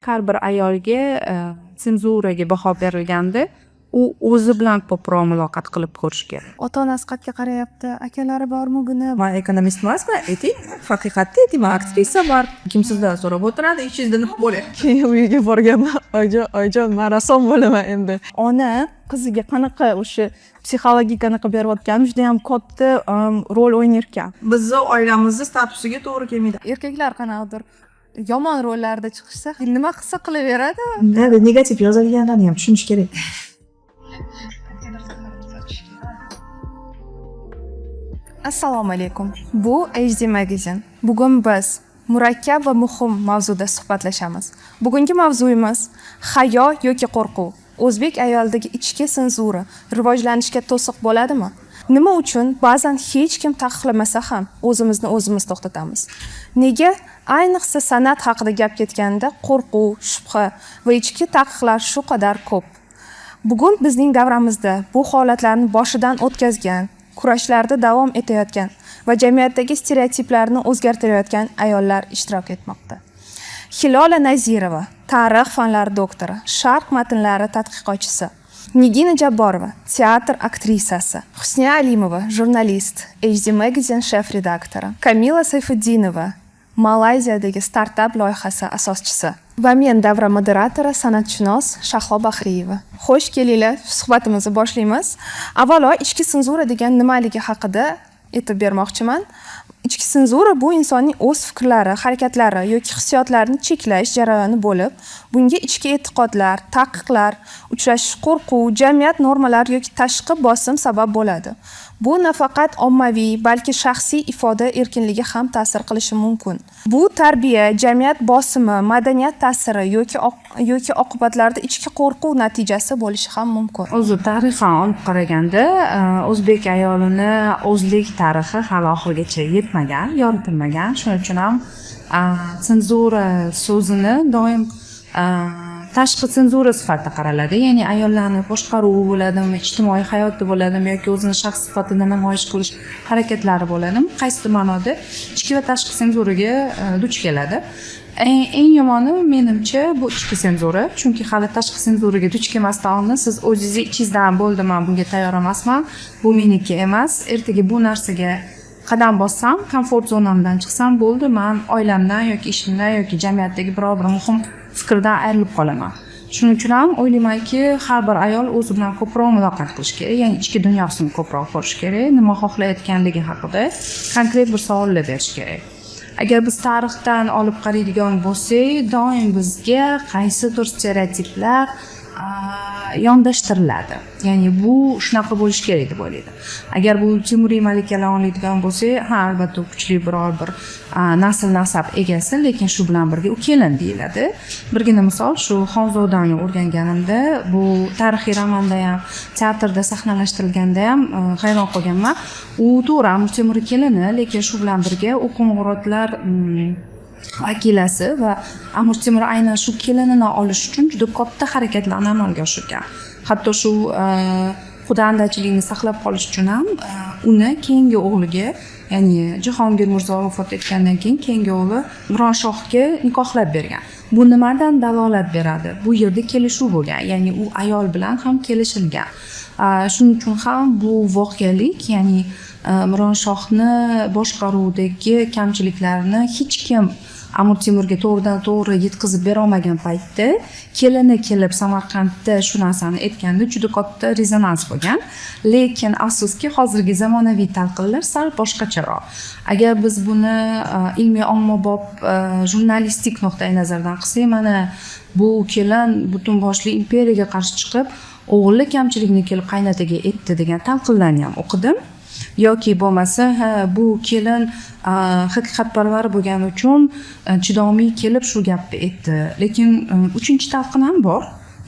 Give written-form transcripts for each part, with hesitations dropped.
Har bir ayolga senzuraga baho berilganda u o'zi bilan ko'proq muloqot qilib ko'rish kerak. Ota-onasi qayerga qarayapti? Akalari bormi buni? Men ekonomist emasman, ayting. Haqiqatda ayting, men aktrisa bor. Kim sizdan so'rab o'tiradi, ishingizda nima bo'lyapti? Keyin uyiga borganman. Oyijon, men rassom bo'laman endi. Ona qiziga qanaqa o'sha psixologikani qilib berayotgani juda ham katta rol o'ynar ekan. Bizni oilamizni statusiga to'g'ri kelmaydi. Erkaklar qanaqadir yomon rollarda chiqishsa, nima qilsa qilaveradi. Negativ yozadiganlarni ham tushunish kerak. Assalomu alaykum. Bu HD Magazine. Bugun biz murakkab va muhim mavzuda suhbatlashamiz. Bugungi mavzuyimiz hayo yoki qo'rquv. O'zbek ayolidagi ichki senzura rivojlanishga to'siq bo'ladimi? Nima uchun ba'zan hech kim taqiqlamasa ham o'zimizni o'zimiz to'xtatamiz? Nega ayniqsa san'at haqida gap ketganda qo'rquv, shubha va ichki taqiqlar shu qadar ko'p? Bugun bizning davramizda bu holatlarni boshidan o'tkazgan, kurashlarda davom etayotgan va jamiyatdagi stereotiplarni o'zgartirayotgan ayollar ishtirok etmoqda. Hilola Nazirova, tarix fanlari doktori, sharq matnlari tadqiqotchisi. Nigina Jabborova, teatr aktrisasi. Husniya Alimova, jurnalist, HD Magazine shef redaktori. Kamila Sayfuddinova, Malayziyadagi startap loyihasi asoschisi. Va men davra moderatori, san'atshunos Shahlo Bahriyeva. Xo'sh kelinglar, suhbatimizni boshlaymiz. Avvalo ichki senzura degan nimaligi haqida aytib bermoqchiman. Ichki senzura bu insonning o'z fikrlari, harakatlari yoki hissiyotlarini cheklash jarayoni bo'lib, bunga ichki e'tiqodlar, taqiqlar, uchrashish qo'rquv, jamiyat normalari yoki tashqi bosim sabab bo'ladi. Bu nafaqat ommaviy, balki shaxsiy ifoda erkinligiga ham ta'sir qilishi mumkin. Bu tarbiya, jamiyat bosimi, madaniyat ta'siri yoki oqibatlarda ichki qo'rquv natijasi bo'lishi ham mumkin. O'zi tarixan olib qaraganda, o'zbek ayolini o'zlik tarixi hali oxirigacha yetmagan, yoritilmagan. Shuning uchun ham senzura so'zini doim tashqi senzura sifatida qaraladi. Ya'ni ayollarni boshqaruvi bo'ladimi, ijtimoiy hayoti bo'ladimi yoki o'zini shaxs sifatida namoyish qilish harakatlari bo'ladimi, qaysi ma'noda ichki va tashqi senzuraga duch keladi. Eng yomoni menimcha bu ichki senzura, chunki hali tashqi senzuraga duch kelmasdan oldin siz o'zingizni ichingizdan bo'ldi, men bunga tayyor emasman, bu meniki emas, ertaga bu narsaga qadam bossam, komfort zonamdan chiqsam bo'ldi, men oilamdan yoki ishimdan yoki jamiyatdagi biror bir muhim fikrdan ayrilib qolaman. Shuning uchun ham o'ylaymanki, har bir ayol o'zi bilan ko'proq muloqot qilish kerak, ya'ni ichki dunyosini ko'proq ko'rish kerak, nima xohlayotganligi haqida konkret bir savollar berish kerak. Agar biz tarixdan olib qaraydigan bo'lsak, doim bizga qaysidir stereotiplar yondashtiriladi. Ya'ni bu shunaqa bo'lish kerak deb o'ylaydi. Agar bu Temuriy malikalar oladigan bo'lsak, ha albatta kuchli biror bir nasl nasab egasi, lekin shu bilan birga u kelin deyiladi. Birgina misol shu Xonzodani o'rganganimda, bu tarixiy romanda ham, teatrda sahnalashtirilganda ham hayron qolganman. U to'g'ri Amir Temuriy kelini, lekin shu bilan birga u qo'ng'irotlar vakilasi va Amir Temur aynan shu kelinini olish uchun juda katta harakatlarni amalga oshirgan. Hatto shu xudandachilikni saqlab qolish uchun ham uni keyingi o'g'liga, ya'ni Jahongir Mirzo vafot etgandan keyin keyingi o'g'li Mironshohga nikohlab bergan. Bu nimadan dalolat beradi? Bu yerda kelishuv bo'lgan, ya'ni u ayol bilan ham kelishilgan. Shuning uchun ham bu voqelik, ya'ni Mironshohni boshqaruvidagi kamchiliklarni hech kim Amir Temurga to'g'ridan to'g'ri yetkazib bera olmagan paytda kelini kelib Samarqandda shu narsani aytganda juda katta rezonans bo'lgan. Lekin afsuski hozirgi zamonaviy talqinlar sal boshqacharoq. Agar biz buni ilmiy ommabop jurnalistik nuqtai nazardan qilsak, mana bu kelin butun boshli imperiyaga qarshi chiqib, o'g'li kamchilikni kelib qaynataga aytdi degan talqinlarni ham o'qidim. Yoki bo'lmasa, bu kelin haqiqatparvar bo'lgani uchun chidomiy kelib shu gapni aytdi. Lekin uchinchi talqin ham bor.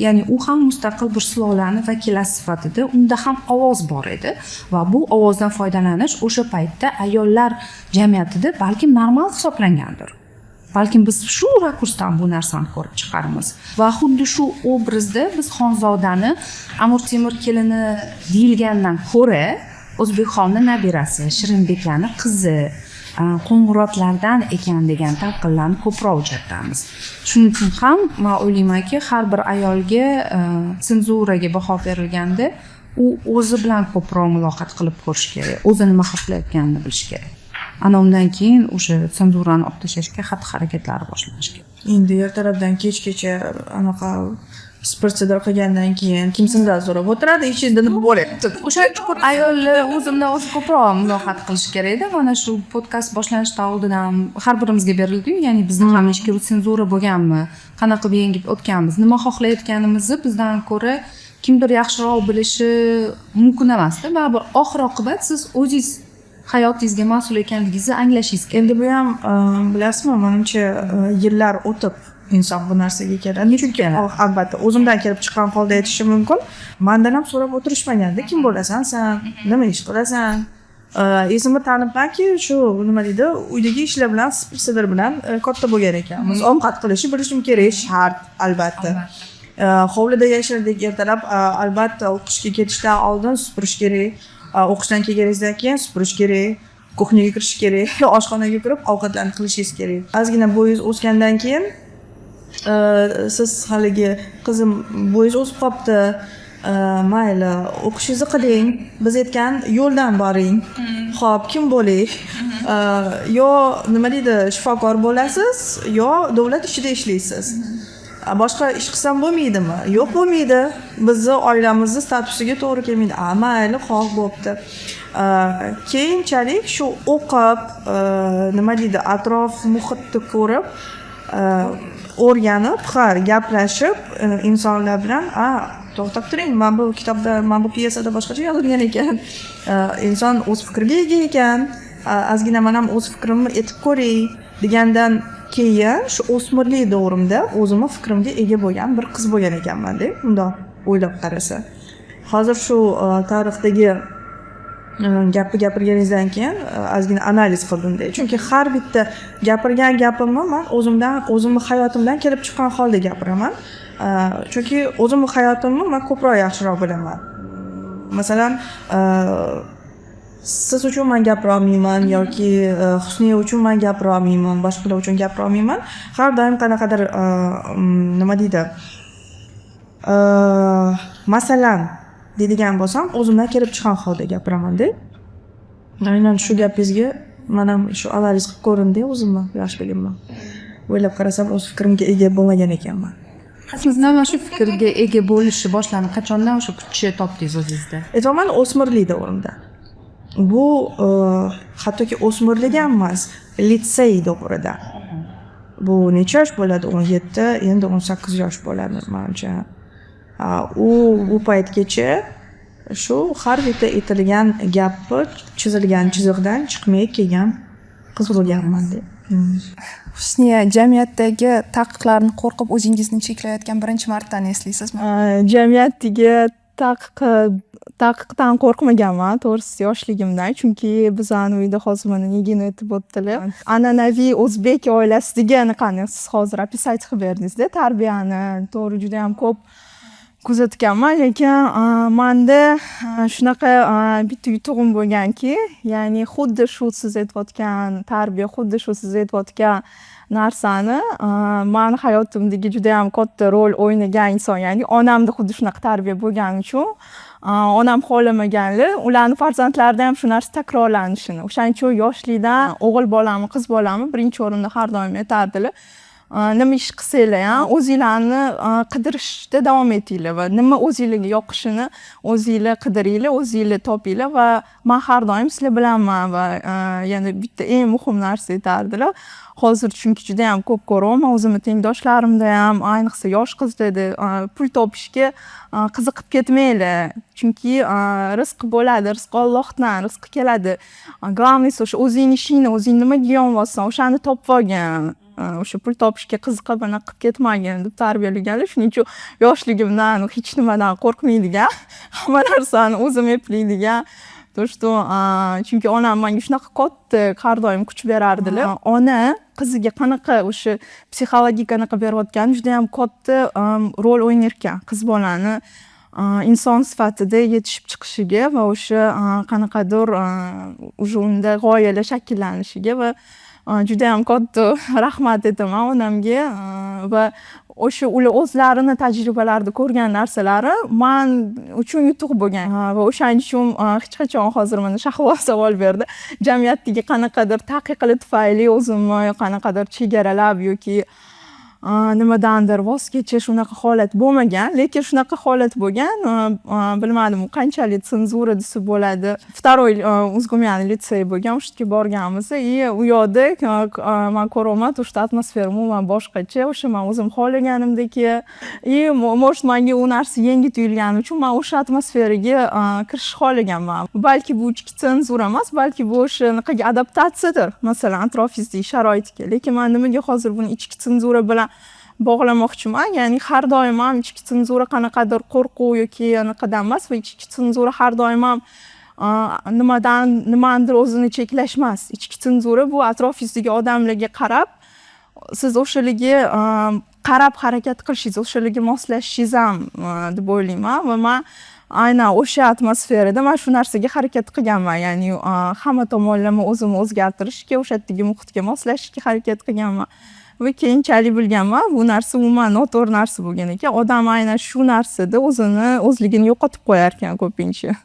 Ya'ni u ham mustaqil bir sulolani vakilasi sifatida, unda ham ovoz bor edi va bu ovozdan foydalanish o'sha paytda ayollar jamiyatida balkim normal hisoblangandir. Balkim biz shu rakursdan bu narsani ko'rib chiqarmiz. Va xuddi shu obrazda biz Xonzodani Amir Temur kelini deyilgandan ko'ra O'zbekxonni nabirasi, Shirinbekani qizi qo'ng'irotlardan ekan degan talqinlarni ko'proq uchratamiz. Shuning uchun ham men o'ylaymanki, har bir ayolga senzuraga baho berilganda u o'zi bilan ko'proq muloqot qilib ko'rish kerak, o'zi nima his qilayotganini bilish kerak. Ana undan keyin o'sha senzurani olib tashlashga xatti-harakatlari boshlanishi kerak. Endi ertalabdan kechgacha anaqa spirtsidor qilgandan keyin kimsindan so'rab o'tiradi, ichingizda nima bo'lyapti? O'sha chuqur ayollar o'zi bilan o'zi ko'proq muloqot qilish kerak-da. Mana shu podkast boshlanishidan oldin ham har birimizga berildi-yu, ya'ni bizni ham ichki senzura bo'lganmi, qanaqa qilib yengib o'tganmiz, nima xohlayotganimizni bizdan ko'ra kimdir yaxshiroq bilishi mumkin emas-da. Baribir oxir oqibat siz o'zingiz hayotingizga mas'ul ekanligingizni anglashingiz kerak. Endi bu ham bilasizmi, menimcha yillar o'tib inson bu narsaga keladi. Chunki albatta o'zimdan kelib chiqqan holda aytishim mumkin. Mendan ham so'rab o'tirishmaganda, kim bo'lasan sen, nima ish qilasan? Esimni tanibmanki, shu nima deydi, uydagi ishlar bilan spirtsidor bilan katta bo'lgan ekanmiz. Ovqat qilishni bilishim kerak, shart albatta. Hovlida yashardik ertalab, albatta o'qishga ketishdan oldin supurish kerak. O'qishdan kelganingizdan keyin supurish kerak, kuxnyaga kirish kerak, oshxonaga kirib ovqatlarni qilishingiz kerak. Ozgina bo'yingiz o'sgandan keyin siz haligi qizim bo'yingiz o'sib qopti, mayli o'qishingizni qiling, biz aytgan yo'ldan boring. Xo'p, kim bo'ling? Yo nima deydi, shifokor bo'lasiz, yo davlat ishida ishlaysiz. Boshqa ish qilsam bo'lmaydimi? Yo'q, bo'lmaydi. Bizni oilamizni statusiga to'g'ri kelmaydi. Mayli, xo'p bo'pti. Keyinchalik shu o'qib, nima deydi, atrof muhitni ko'rib, o'rganib, har gaplashib insonlar bilan, to'xtab turing, men bu kitobda, men bu pyesada boshqacha yozilgan ekan. Inson o'z fikriga ega ekan. Ozgina men ham o'z fikrimni aytib ko'ray degandan keyin shu o'smirlik davrimda o'zimning fikrimga ega bo'lgan bir qiz bo'lgan ekanman-da, bundoq o'ylab qarasa. Hozir shu tarixdagi gapni gapirganingizdan keyin ozgina analiz qildim-da. Chunki har bitta gapirgan gapimni men o'zimning hayotimdan kelib chiqqan holda gapiraman. Chunki o'zimning hayotimni men ko'proq yaxshiroq bilaman. Masalan, siz uchun men gapira olmayman yoki Husniya uchun men gapira olmayman, boshqalar uchun gapira olmayman. Har doim qanaqadir nima deydi? Masalan, deydigan bo'lsam, o'zimdan kelib chiqqan holda gapiraman-da. Aynan shu gapingizga men ham shu analiz qilib ko'rindim-da o'zimni yoshligimni. O'ylab qarasam, o'z fikrimga ega bo'lmagan ekanman. Siz nima shu fikrga ega bo'lishni boshlandi? Qachondan o'sha kuchni topdingiz o'zingizda? Aytaman, o'smirlik davrimda. Bu hattoki o'smirlik ham emas, litsey davrida. Bu necha yosh bo'ladi? 17, endi 18 yosh bo'ladi menimcha. U paytgacha shu har bitta aytilgan gapni chizilgan chiziqdan chiqmay kelgan qiz bo'lganman-da. Husniya, jamiyatdagi taqiqlarni qo'rqib o'zingizni cheklayotgan birinchi martani eslaysizmi? Jamiyatdagi taqiqdan qo'rqmaganman, to'g'risi yoshligimdan, chunki bizani uyda hozir mana negini aytib o'tdilar. An'anaviy o'zbek oilasidagi qani siz hozir описать qilib berdingiz-da, tarbiyani to'g'ri juda ham ko'p kuzatganman, lekin menda shunaqa bitta yutug'im bo'lganki, ya'ni xuddi shu siz aytayotgan tarbiya, xuddi shu siz aytayotgan narsani men hayotimdagi juda ham katta rol o'ynagan inson, ya'ni onamda xuddi shunaqa tarbiya bo'lgani uchun onam xohlamaganlar, ularning farzandlarida ham shu narsa takrorlanishini. O'shaning uchun yoshlikdan o'g'il bolami, qiz bolami birinchi o'rinda har doim aytardilar. Nima ish qilsanglar ham o'zinglarni qidirishda davom etinglar va nima o'zingizga yoqishini o'zingizlar qidiringlar, o'zingizlar topinglar va men har doim sizlar bilanman va yana bitta eng muhim narsa aytardilar. Hozir chunki juda ham ko'p ko'raman, o'zimni tengdoshlarimda ham, ayniqsa yosh qizlarda pul topishga qiziqib ketmanglar. Chunki rizq bo'ladi, rizq Allohdan, rizq keladi. Главное o'sha o'zingning ishingni, o'zing nimaga yonvorsan, o'shani topib olgin. O'sha pul topishga qiziqib anaqa qilib ketmagin deb tarbiyalaganlar. Shuning uchun yoshligimdan hech nimadan qo'rqmaydigan, hamma narsani o'zim eplaydigan. Chunki onam menga shunaqa katta har doim kuch berardilar. Ona qiziga qanaqa o'sha psixologik qanaqa berayotgani juda ham katta rol o'ynar ekan. Qiz bolani inson sifatida yetishib chiqishiga va o'sha qanaqadir уже unda g'oyalar shakllanishiga va judayam katta rahmat aytaman onamga va o'sha ular o'zlarini tajribalarida ko'rgan narsalari man uchun yutuq bo'lgan va o'shaning uchun hech qachon hozir mana Shahlo savol berdi jamiyatdagi qanaqadir taqiqlar tufayli o'zimni qanaqadir chegaralab yoki nimadandir voz kechish unaqa holat bo'lmagan, lekin shunaqa holat bo'lgan, bilmadim qanchalik senzura desa bo'ladi. Второй o'zgumyani litsey bo'lgan, o'sha yerga borganmiz и u yoqda men ko'raman, o'sha atmosfera umuman boshqacha, o'sha men o'zim xohlaganimdek и может menga u narsa yangi tuyulgani uchun men o'sha atmosferaga kirishni xohlaganman. Balki bu ichki senzura emas, balki bu o'shanaqaga adaptatsiyadir, masalan, atrofingizdagi sharoitga. Lekin men nimaga hozir buni ichki senzura bilan bog'lamoqchiman, ya'ni har doim ham ichki senzura qanaqadir qo'rquv yoki anaqadan emas va ichki senzura har doim ham nimadir o'zini cheklash emas. Ichki senzura bu atrofingizdagi odamlarga qarab, siz o'shalarga qarab harakat qilishingiz, o'shalarga moslashishingiz ham deb o'ylayman va men aynan o'sha atmosferada men shu narsaga harakat qilganman, ya'ni hamma tomonlama o'zimni o'zgartirishga, o'sha yerdagi muhitga moslashishga harakat qilganman. Va keyinchalik bilganman, bu narsa umuman noto'g'ri narsa bo'lgan ekan. Odam aynan shu narsada o'zligini yo'qotib qo'yar ekan ko'pincha.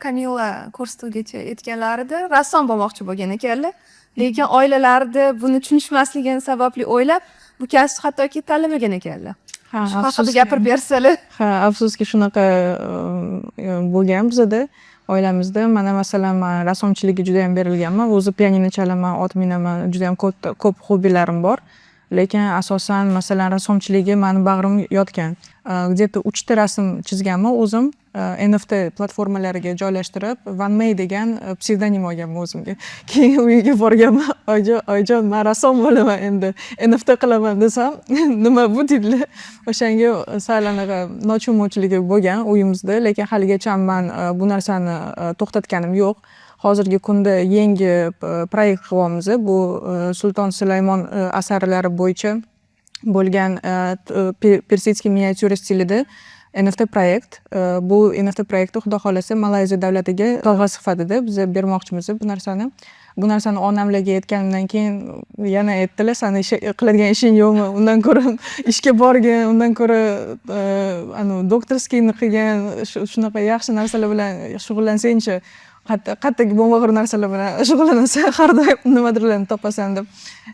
Kamilla ko'rsatuvgacha aytganlarida rassom bo'lmoqchi bo'lgan ekanlar, lekin oilalarida buni tushunishmasligini sababli o'ylab, bu kasbni hattoki tanlamagan ekanlar. Shu haqida gapirib bersalar. Ha, afsuski shunaqa bo'lgan bizda. Oilamizda mana masalan men rassomchilikka juda ham berilganman, o'zi pianino chalaman, ot minaman, juda ham ko'p hobbilarim bor. Lekin asosan masalan rassomchilikka meni bag'rim yotgan. Где-то 3 ta rasm chizganman o'zim, NFT platformalariga joylashtirib, Vanmay degan psevdonim olganman o'zimga. Keyin uyiga borganman, oyijon, men rassom bo'laman endi, NFT qilaman desam, nima bu dedilar. O'shanga sal anaqa nochunmovchilik bo'lgan uyimizda, lekin haligacha men bu narsani to'xtatganim yo'q. Hozirgi kunda yangi proyekt qilyapmiz. Bu Sulton Sulaymon asarlari bo'yicha bo'lgan persидskiy miniatyura stilida NFT proyekt. Bu NFT proyekti xudo xolasa Malayziya davlatiga sovg'a sifatida biz bermoqchimiz bu narsani. Bu narsani onamlarga aytganimdan keyin yana aytdilar, "Sani qiladigan ishing yo'qmi? Undan ko'ra ishga borgin, undan ko'ra doktorskiyni qilgan, shunaqa yaxshi narsalar bilan shug'ullansang-chi, qattiq bo'lmag'ir narsalar bilan shug'ullansa har doim nimadirlarni topasan" deb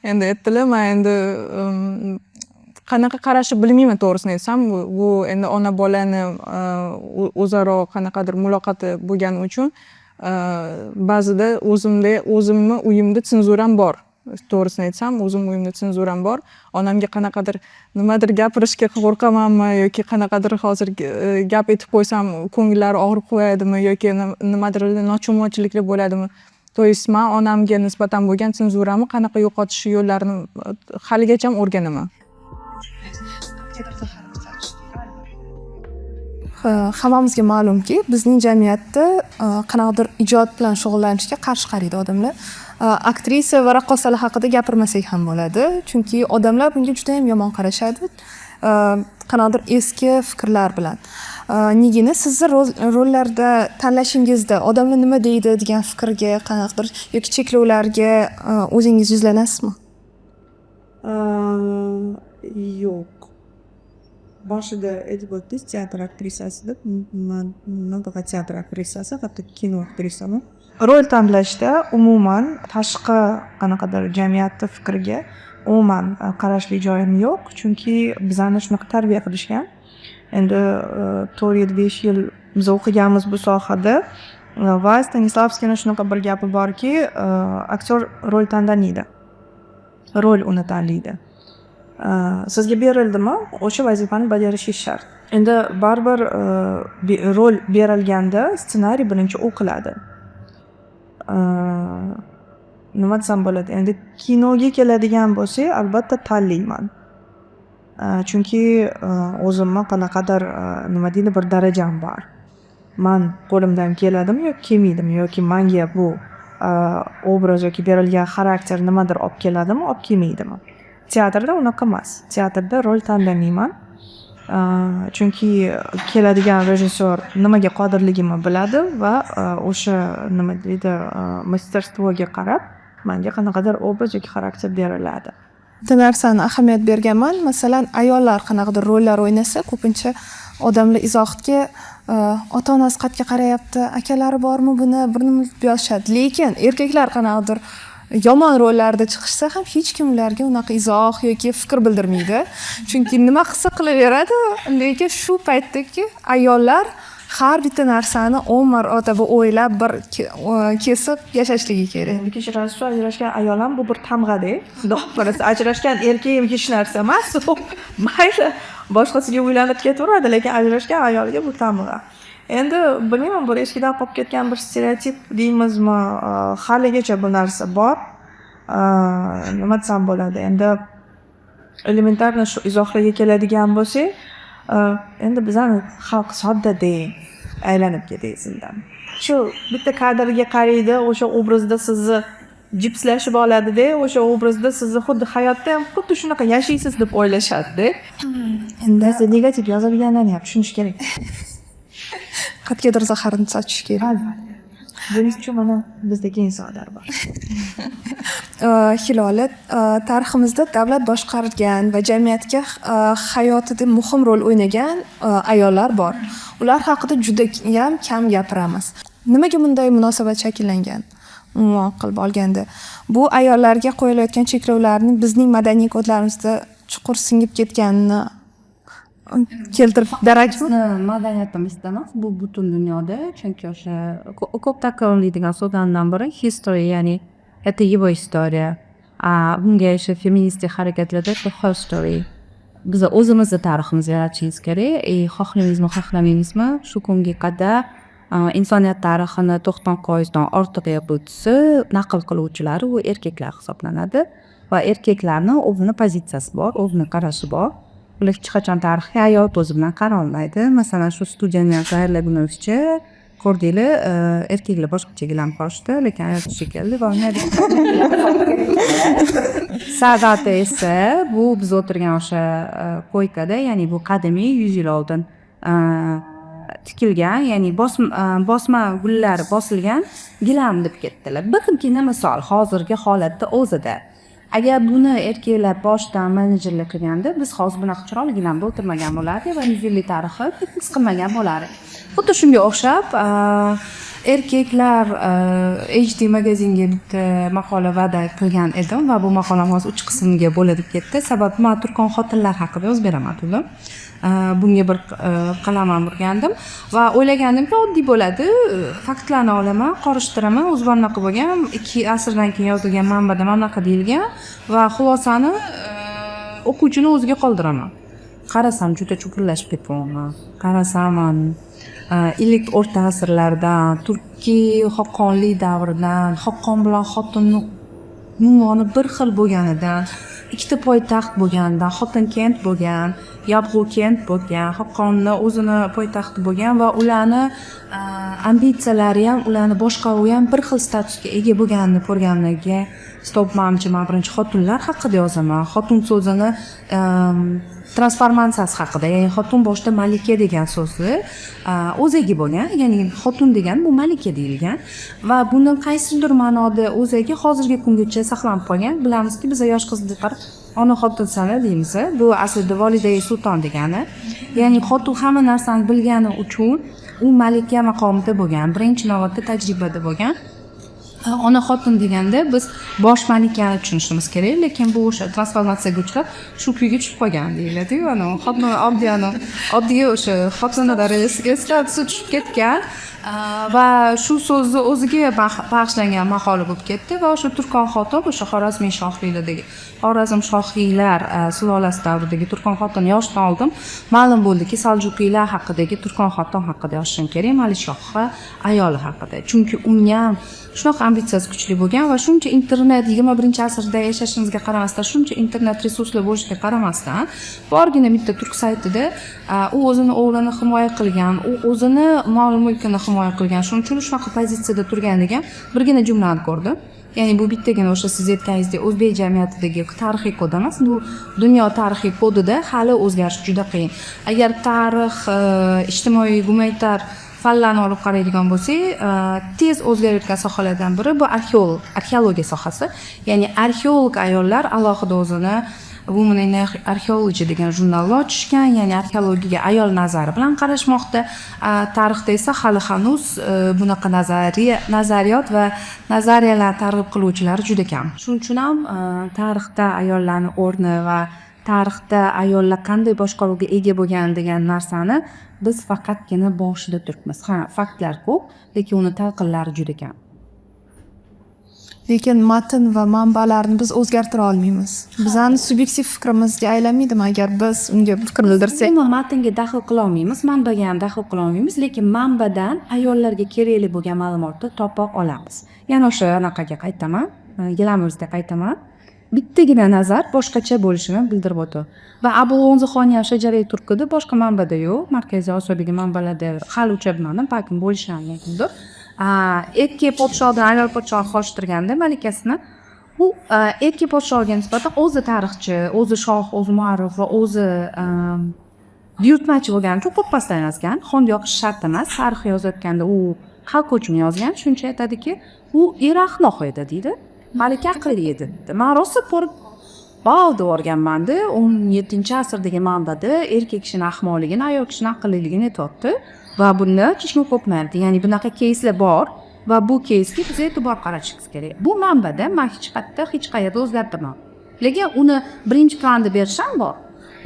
endi aytdilar. Men endi qanaqa qarashni bilmayman, to'g'risini aytsam. Bu endi ona bolani o'zaro qanaqadir muloqoti bo'lgani uchun ba'zida o'zimni uyimda senzuram bor. To'g'risini aytsam, o'zim uyimda senzuram bor. Onamga qanaqadir nimadir gapirishga qo'rqamanmi yoki qanaqadir hozir gap aytib qo'ysam ko'ngillari og'rib qo'yadimi yoki nimadir nochunmovchiliklar bo'ladimi? То есть men onamga nisbatan bo'lgan senzuramni qanaqa yo'qotish yo'llarini haligacha o'rganaman. Hammamizga ma'lumki, bizning jamiyatda qanaqadir ijod bilan shug'ullanishga qarshi qaraydi odamlar. Aktrisa va raqqosalar haqida gapirmasak ham bo'ladi, chunki odamlar bunga juda ham yomon qarashadi. Qanaqadir eski fikrlar bilan. Nigina sizni rollarda tanlashingizda odamlar nima deydi degan fikrga, qanaqadir yoki cheklovlarga o'zingiz yuzlanasizmi? Yo'q. Boshida aytib o'tdingiz, teatr aktrisasi deb. Men nafaqat teatr aktrisasi, hatto kino aktrisaman. Rol tanlashda umuman tashqi qanaqadir jamiyatning fikriga umuman qarashli joyim yo'q, chunki bizani shunaqa tarbiya qilishgan. Endi 4-5 yil biz o'qiganmiz bu sohada va Stanislavskiyning shunaqa bir gapi borki, aktyor rol tanlamaydi. Rol uni tanlaydi. Sizga berildimi, o'sha vazifani bajarishingiz shart. Endi baribir rol berilganda ssenariy birinchi o'qiladi. Nima desam bo'ladi? Endi kinoga keladigan bo'lsak, albatta tanlayman. Chunki o'zimni qanaqadir nima deydi, bir darajam bor. Men qo'limdan keladimi yoki kelmaydimi, yoki menga bu obraz yoki berilgan xarakter nimadir olib keladimi, olib kelmaydimi? Teatrda unaqa emas. Teatrda rol tanlamayman. Chunki keladigan rejissyor nimaga qodirligimni biladi va o'sha nima deydi мастерствоga qarab menga qanaqadir obraz yoki xarakter beriladi. Bitta narsani ahamiyat berganman. Masalan, ayollar qanaqadir rollar o'ynasa, ko'pincha odamlar izohga ota-onasi qayerga qarayapti, akalari bormi buni burnini yozishadi. Lekin erkaklar qanaqadir yomon rollarda chiqishsa ham hech kim ularga unaqa izoh yoki fikr bildirmaydi. Chunki nima qilsa qilaveradi, lekin shu paytdagi ayollar har bitta narsani 10 marotaba o'ylab bir kesib yashashligi kerak. Kechirasiz, ajrashgan ayol ham bu bir tamg'ada. Xudo xohlasa ajrashgan erkak ham hech narsa emas. Mayli, boshqasiga uylanib ketaveradi, lekin ajrashgan ayolga bu tamg'a. Endi bilmayman, bir eskidan qolib ketgan bir stereotip deymizmi, haligacha bu narsa bor. Nima desam bo'ladi? Endi elementarno shu izohlarga keladigan bo'lsak, endi bizani xalq sodda-da aylanib ketaysindan. Shu bitta kadrga qaraydi, o'sha obrazda sizni jipslashib oladi-da, o'sha obrazda sizni xuddi hayotda ham xuddi shunaqa yashaysiz deb o'ylashadi-da. Endi negativ yozadiganlarni ham tushunish kerak. Qat'iyadir zaharini sochish kerak. Buning uchun mana bizdagi insonlar bor. Hilola, tariximizda davlat boshqargan va jamiyatga hayotida muhim rol o'ynagan ayollar bor. Ular haqida juda ham kam gapiramiz. Nimaga bunday munosabat shakllangan? Umuman qilib olganda, bu ayollarga qo'yilayotgan cheklovlarning bizning madaniy kodlarimizda chuqur singib ketganini keltirib darajmi? Madaniyatimizda emas, bu butun dunyoda, chunki o'sha ko'p takrorlaydigan so'zlardan biri history, ya'ni это его история. Bunga o'sha feministik harakatlarda the whole story. Biz o'zimizni tariximizni yaratishimiz kerak. Xohlaymizmi, xohlamaymizmi, shu kunga qadar insoniyat tarixini 90% ortiq o'tsa, naql qiluvchilari u erkaklar hisoblanadi va erkaklarning o'zini pozitsiyasi bor, o'zini qarashi bor. Ular hech qachon tarixiy hayot o'zi bilan qara olmaydi. Masalan, shu studiyani tayyorlagunimizcha ko'rdinglar, erkaklar boshqacha gilamib qolishdi, lekin hayot shekilli va Saadati esa bu biz o'tirgan o'sha koykada, ya'ni bu qadimiy 100 yil oldin tikilgan, ya'ni bosma gullar bosilgan gilam deb ketdilar. Birdamgina misol hozirgi holatda o'zida. Agar buni erkaklar boshdan menejerlik qilganda, biz hozir bunaqa chiroyli gilamda o'tirmagan bo'lardik va 100 yillik tarixi his qilmagan bo'lardik. Xuddi shunga o'xshab, erkaklar HD magazinga bitta maqola va'da qilgan edim va bu maqolam hozir 3 qismga bo'linib ketdi. Sababi men turkon xotinlar haqida yozib beraman dedim. Bunga bir qalam urgandim va o'ylaganimki oddiy bo'ladi, faktlarni olaman, qorishtiraman, o'zi bunaqa bo'lgan, 2 asrdan keyin yozilgan manbada mana bunaqa deyilgan va xulosani o'quvchini o'ziga qoldiraman. Qarasam juda chuqurlashib ketibman. Qarasam ilk o'rta asrlardan, turkiy xoqonlik davridan, xoqon bilan xotinning unvoni bir xil bo'lganidan, ikkita poytaxt bo'lganidan, xotin kent bo'lgan, Yabg'u kent bo'lgan, Xoqonni o'zini poytaxti bo'lgan va ularni ambitsiyalari ham, ularni boshqaruvi ham bir xil statusga ega bo'lganini ko'rganlarga stop manimcha men birinchi xotinlar haqida yozaman. Xotin so'zini transformatsiyasi haqida, ya'ni xotin boshda malika degan so'zni o'zagi bo'lgan, ya'ni xotin degan bu malika deyilgan va buni qaysidir ma'noda o'zagi hozirgi kungacha saqlanib qolgan. Bilamizki, biz yosh qizlarga qarab ona xotin sana deymiz. Bu aslida volidai sulton degani. Ya'ni xotin hamma narsani bilgani uchun u malika maqomida bo'lgan, birinchi navbatda tajribada bo'lgan. Ona xotin deganda biz bosh malikani tushunishimiz kerak, lekin bu o'sha transformatsiyaga uchrab shu kuyga tushib qolgan deyiladi-ku. Xotin oddiy o'sha xotinlar darajasiga tushib ketgan va shu so'zni o'ziga bag'ishlangan maqola bo'lib ketdi va o'sha turkon xotin, o'sha Xorazmiy shohiylardagi Xorazm shohiylar sulolasi davridagi turkon xotin yoshdan oldin ma'lum bo'ldiki, Saljuqiylar haqidagi turkon xotin haqida yozishim kerak, Malishohha ayoli haqida. Chunki unga ham shunaqa ambitsiyasi kuchli bo'lgan va shuncha internet 21-asrda yashashimizga qaramasdan, shuncha internet resurslar bo'lishiga qaramasdan, borgina bitta turk saytida u o'zini o'g'lini himoya qilgan, u o'zini mol-mulkini himoya qilgan, shuning uchun shunaqa pozitsiyada turganligiga birgina jumlani ko'rdim. Ya'ni bu bittagina o'sha siz aytganingizdek o'zbek jamiyatidagi tarixiy kod emas, bu dunyo tarixiy kodida hali o'zgarish juda qiyin. Agar tarix, ijtimoiy, gumanitar fanlarni olib qaraydigan bo'lsak, tez o'zgarayotgan sohalardan biri bu arxeologiya sohasi. Ya'ni arxeolog ayollar alohida o'zini Women in Archaeology degan jurnalni ochishgan, ya'ni arxeologiyaga ayol nazari bilan qarashmoqda. Tarixda esa hali hanuz bunaqa nazariyot va nazariyalar targ'ib qiluvchilar juda kam. Shuning uchun ham tarixda ayollarning o'rni va tarixda ayollar qanday boshqaruvga ega bo'lgan degan narsani biz faqatgina boshida turibmiz. Faktlar ko'p, lekin uni talqinlari juda kam. Lekin matn va manbalarni biz o'zgartira olmaymiz. Bizning subyektiv fikrimizga aylanmaydimi agar biz unga fikr bildirsak? Umuman matnga daxl qila olmaymiz, manbaga ham daxl qila olmaymiz, lekin manbadan ayollarga kerakli bo'lgan ma'lumotni topa olamiz. Yana o'sha anaqaga qaytaman, gilamimizga qaytaman. Bittagina nazar boshqacha bo'lishini bildirib o'tdi. Va Abu G'onzixoniy Shajarai Turkida boshqa manbada yo'q, Markaziy Osiyodagi manbalarda hali uchirmadim, balkim bo'lishi ham mumkindir. Ikki podshohdan ayol podshoh xoshtirganda malikasini, u ikki podshohga nisbatan o'zi tarixchi, o'zi shoh, o'zi muarrif va o'zi buyurtmachi bo'lgani uchun qo'ppasdan yozgan. Xon yoqish shart emas. Tarix yozayotganda u xalq uchun yozgan. Shuncha aytadiki, u iraqloq edi deydi. Malika aqlli edi. Men rosa ko'rib balda o'rganmanda 17-asrdagi manbada erkak kishining ahmoqligini, ayol kishining aqlliligini aytibdi. Va buni hech kim qo'pmaydi. Ya'ni bunaqa keyslar bor va bu keysga biz e'tibor qaratishimiz kerak. Bu manbada men hech qayerda o'zgartirmadim. Lekin uni birinchi planda berishim bor,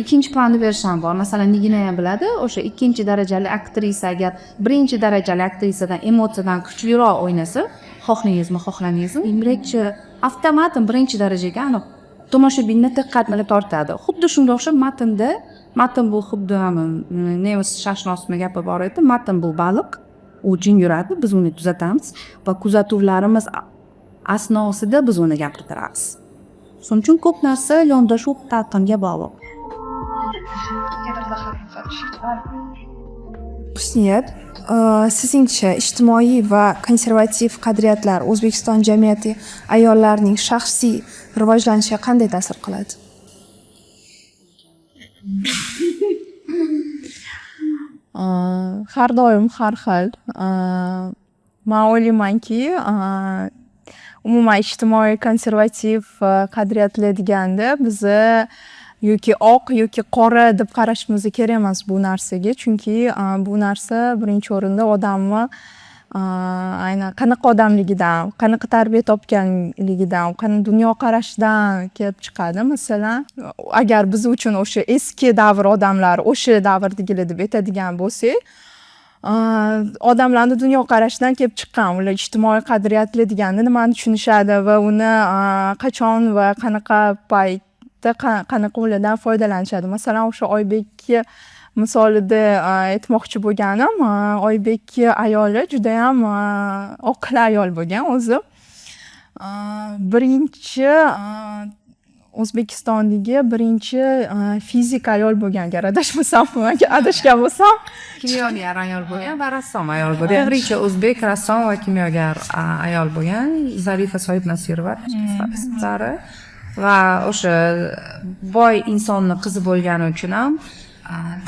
ikkinchi planda berishim bor. Masalan, Nigina ham biladi, o'sha ikkinchi darajali aktrisa agar birinchi darajali aktrisadan emotsiyadan kuchliroq o'ynasa, xohlangizmi, xohlamangizmi, birinchi avtomatik birinchi darajaga tomoshabinni diqqatini tortadi. Xuddi shunga o'xshab matn bu xuddi nemis shashnosini gapi bor edi. Matn bu baliq, u jin yuradi, biz uni kuzatamiz va kuzatuvlarimiz asnosida biz uni gapirtiramiz. Shuning uchun ko'p narsa yondashuv talqinga bog'liq. Husniyat, sizningcha ijtimoiy va konservativ qadriyatlar O'zbekiston jamiyati ayollarning shaxsiy rivojlanishiga qanday ta'sir qiladi? Har doim har xil. Men o'ylaymanki, umuman ijtimoiy konservativ qadriyatlar deganda bizni yoki oq yoki qora deb qarashimiz kerak emas bu narsaga, chunki bu narsa birinchi o'rinda odamni aynan qanaqa odamligidan, qanaqa tarbiya topganligidan, qanaqa dunyoqarashdan kelib chiqadi. Masalan, agar biz uchun o'sha eski davr odamlari o'sha davrdagilar deb aytadigan bo'lsak, odamlarning dunyoqarashidan kelib chiqqan, ular ijtimoiy qadriyatlar deganda nimani tushunishadi va uni qachon va qanaqa paytda qanaqa ulardan foydalanishadi. Masalan, o'sha Oybekki misolida aytmoqchi bo'lganim, Oybekki ayoli juda ham oqil ayol bo'lgan o'zi. Birinchi O'zbekistondagi birinchi fizik ayol bo'lgan, agar adashmasam, adashgan bo'lsam, Kimyogar ayol bo'lgan va rassom ayol bo'lgan. Birinchi o'zbek rassom va kimyogar ayol bo'lgan Zarifa Soyibnasirova ismlari va o'sha boy insonni qizi bo'lgani uchun ham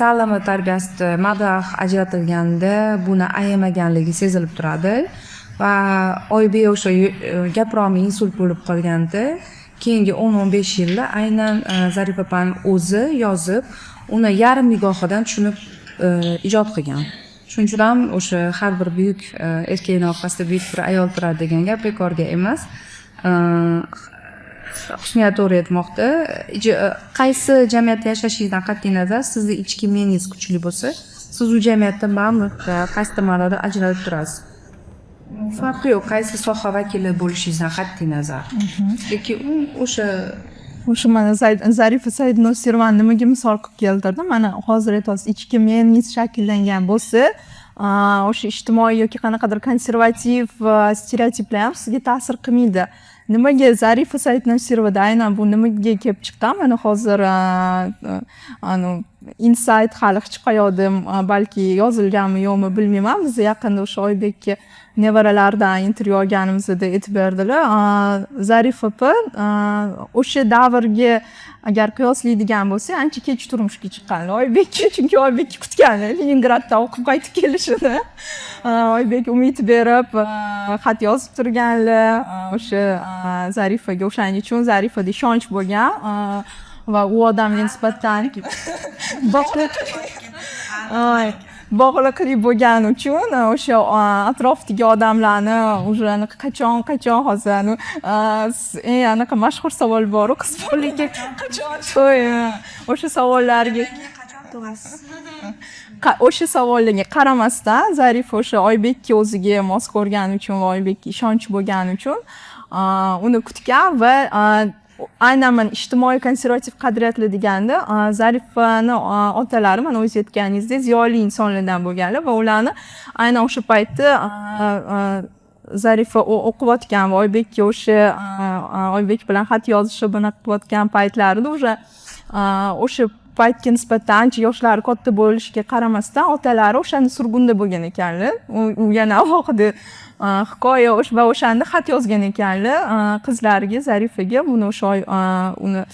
ta'lim va tarbiyasida mablag' ajratilganda buni ayamaganligi sezilib turadi va Oybek o'sha gapromli insult bo'lib qolganda keyingi 10-15 yilda aynan Zarifa opani o'zi yozib, uni yarim nigohidan tushunib ijod qilgan. Shuning uchun ham o'sha har bir buyuk erkakning orqasida buyuk bir ayol turadi degan gap bekorga emas. Husniyat to'g'ri aytmoqda. Qaysi jamiyatda yashashingizdan qat'iy nazar, sizni ichki meningiz kuchli bo'lsa, siz u jamiyatda ma'lum qaysi tomonlarda ajralib turasiz. Farqi yo'q, qaysi soha vakili bo'lishingizdan qat'iy nazar. Lekin o'sha mana Zarifa Saidnosirova nimaga misol qilib keltirdim? Mana hozir aytasiz, ichki meningiz shakllangan bo'lsa, o'sha ijtimoiy yoki qanaqadir konservativ stereotiplar ham sizga ta'sir qilmaydi. Nimaga Zarifa Saidnasirova aynan bu nimaga kelib chiqqan? Mana hozir insight hali hech qayerda balki yozilganmi yo'qmi bilmayman. Biz yaqinda o'sha Oybekka nevaralaridan intervyu olganimizda aytib berdilar. Zarifa opa o'sha davrga agar qiyoslaydigan bo'lsa, ancha kech turmushga chiqqanlar Oybekka, chunki Oybekni kutganlar Leningraddan o'qib qaytib kelishini. Oybek umid berib xat yozib turganlar. O'sha Zarifaga o'shaning uchun Zarifada ishonch bo'lgan va u odamga nisbatan bog'liqlik bo'lgani uchun o'sha atrofdagi odamlarni уже qachon hozir eng anaqa mashhur savol bor-ku, qiz bolaga qachon to'y, o'sha savollarga o'sha savollarga qaramasdan Zarifa o'sha Oybekka o'ziga mos ko'rgani uchun va Oybekka ishonch bo'lgani uchun uni kutgan va aynan mana ijtimoiy konservativ qadriyatlar deganda Zarifani otalari mana o'zingiz aytganingizdek ziyoli insonlardan bo'lganlar va ularni aynan o'sha paytda Zarifa o'qiyotgan va Oybekka o'sha Oybek bilan xat yozishi bunaqa qilayotgan paytlarida o'sha paytga nisbatan ancha yoshlari katta bo'lishiga qaramasdan otalari o'shanda surgunda bo'lgan ekanlar. U yana alohida hikoya va o'shanda xat yozgan ekanlar qizlariga, Zarifaga. Buni o'sha uni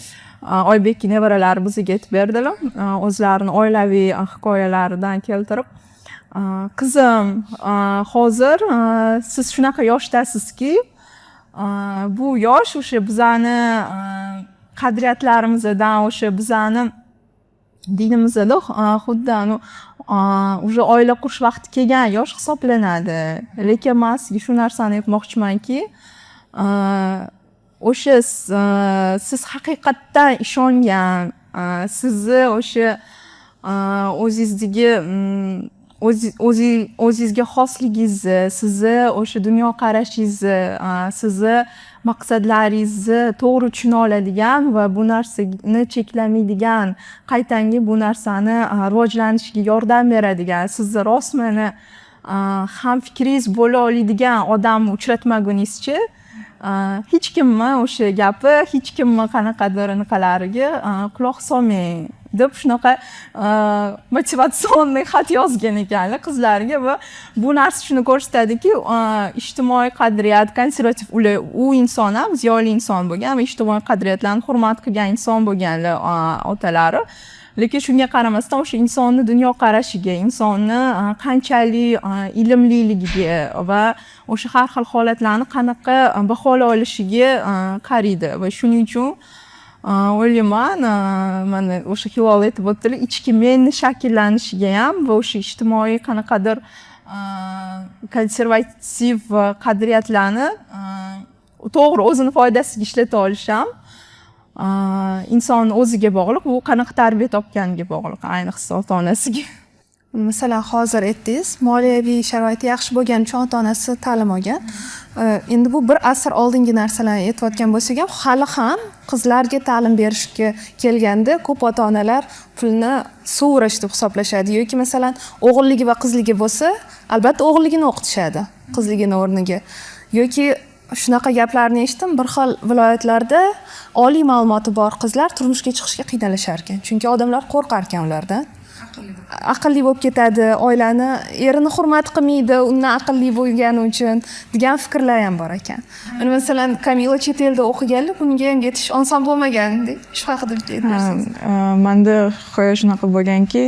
Oybekning nevaralari bizga aytib berdilar. O'zlarining oilaviy hikoyalaridan keltirib, qizim, hozir siz shunaqa yoshdasizki, bu yosh o'sha bizani qadriyatlarimizdan, o'sha bizani dinimizda xuddi уже oila qurish vaqti kelgan yosh hisoblanadi. Lekin men sizga shu narsani aytmoqchimanki, o'sha siz haqiqatdan ishongan, sizni o'sha o'zingizdagi o'zingizga xosligingizni, sizni o'sha dunyoqarashingizni, sizni maqsadlaringizni to'g'ri tushuna oladigan va bu narsani cheklamaydigan, qaytangi bu narsani rivojlanishiga yordam beradigan, sizni rostmana ham fikringiz bo'la oladigan odamni uchratmaguningizcha hech kimni o'sha gapi, hech kimni qanaqadir niqalariga quloq solmang deb shunaqa motivatsion xat yozgan ekanlar qizlariga va bu narsa shuni ko'rsatadiki, ijtimoiy qadriyat, konservativ u inson ham ziyoli inson bo'lgan va ijtimoiy qadriyatlarni hurmat qilgan inson bo'lganlar otalari. Lekin shunga qaramasdan o'sha insonni dunyoqarashiga, insonni qanchalik ilmliligiga va o'sha har xil holatlarni qanaqa baholay olishiga qaraydi va shuning uchun o'ylayman, mana o'sha Hilol aytib o'tdilar, ichki menni shakllanishiga ham va o'sha ijtimoiy qanaqadir konservativ qadriyatlarni to'g'ri o'zini foydasiga ishlata olish ham inson o'ziga bog'liq, u qanaqa tarbiya topganiga bog'liq, ayniqsa ota-onasiga. Masalan, hozir aytdingiz, moliyaviy sharoiti yaxshi bo'lgani uchun ota-onasi ta'lim olgan. Endi bu bir asr oldingi narsalarni aytayotgan bo'lsak ham, hali ham qizlarga ta'lim berishga kelganda ko'p ota-onalar pulni sovurash deb hisoblashadi yoki masalan o'g'illigi va qizligi bo'lsa, albatta o'g'illigini o'qitishadi qizligini o'rniga. Yoki shunaqa gaplarni eshitdim, bir xil viloyatlarda oliy ma'lumoti bor qizlar turmushga chiqishga qiynalishar ekan, chunki odamlar qo'rqar ekan ulardan. Aqlli bo'lib ketadi, oilani, erini hurmat qilmaydi, undan aqlli bo'lgani uchun degan fikrlar ham bor ekan. Mana masalan, Kamila chet elda o'qiganlar, bunga ham yetish oson bo'lmagandek. Shu haqida aytasiz. Menda hikoya shunaqa bo'lganki,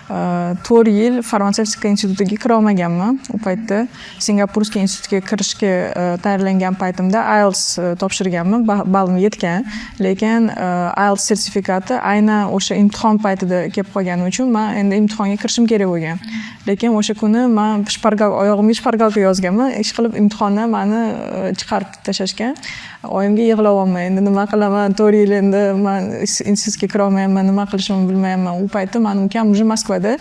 4 yil farmatsevtika institutiga kira olmaganman. U paytda Singapurskiy institutga kirishga tayyorlangan paytimda IELTS topshirganman, ballim yetgan. Lekin IELTS sertifikati aynan o'sha imtihon paytida kelib qolgani uchun men endi imtihonga kirishim kerak bo'lgan. Lekin o'sha kuni men oyog'imga shpargalka yozganman, ish qilib imtihondan meni chiqarib tashlashgan. Oyimga yig'layapman, endi nima qilaman, 4 yil endi men institutga kira olmayapman, nima qilishimni bilmayapman. U paytda mening ukam уже Moskvada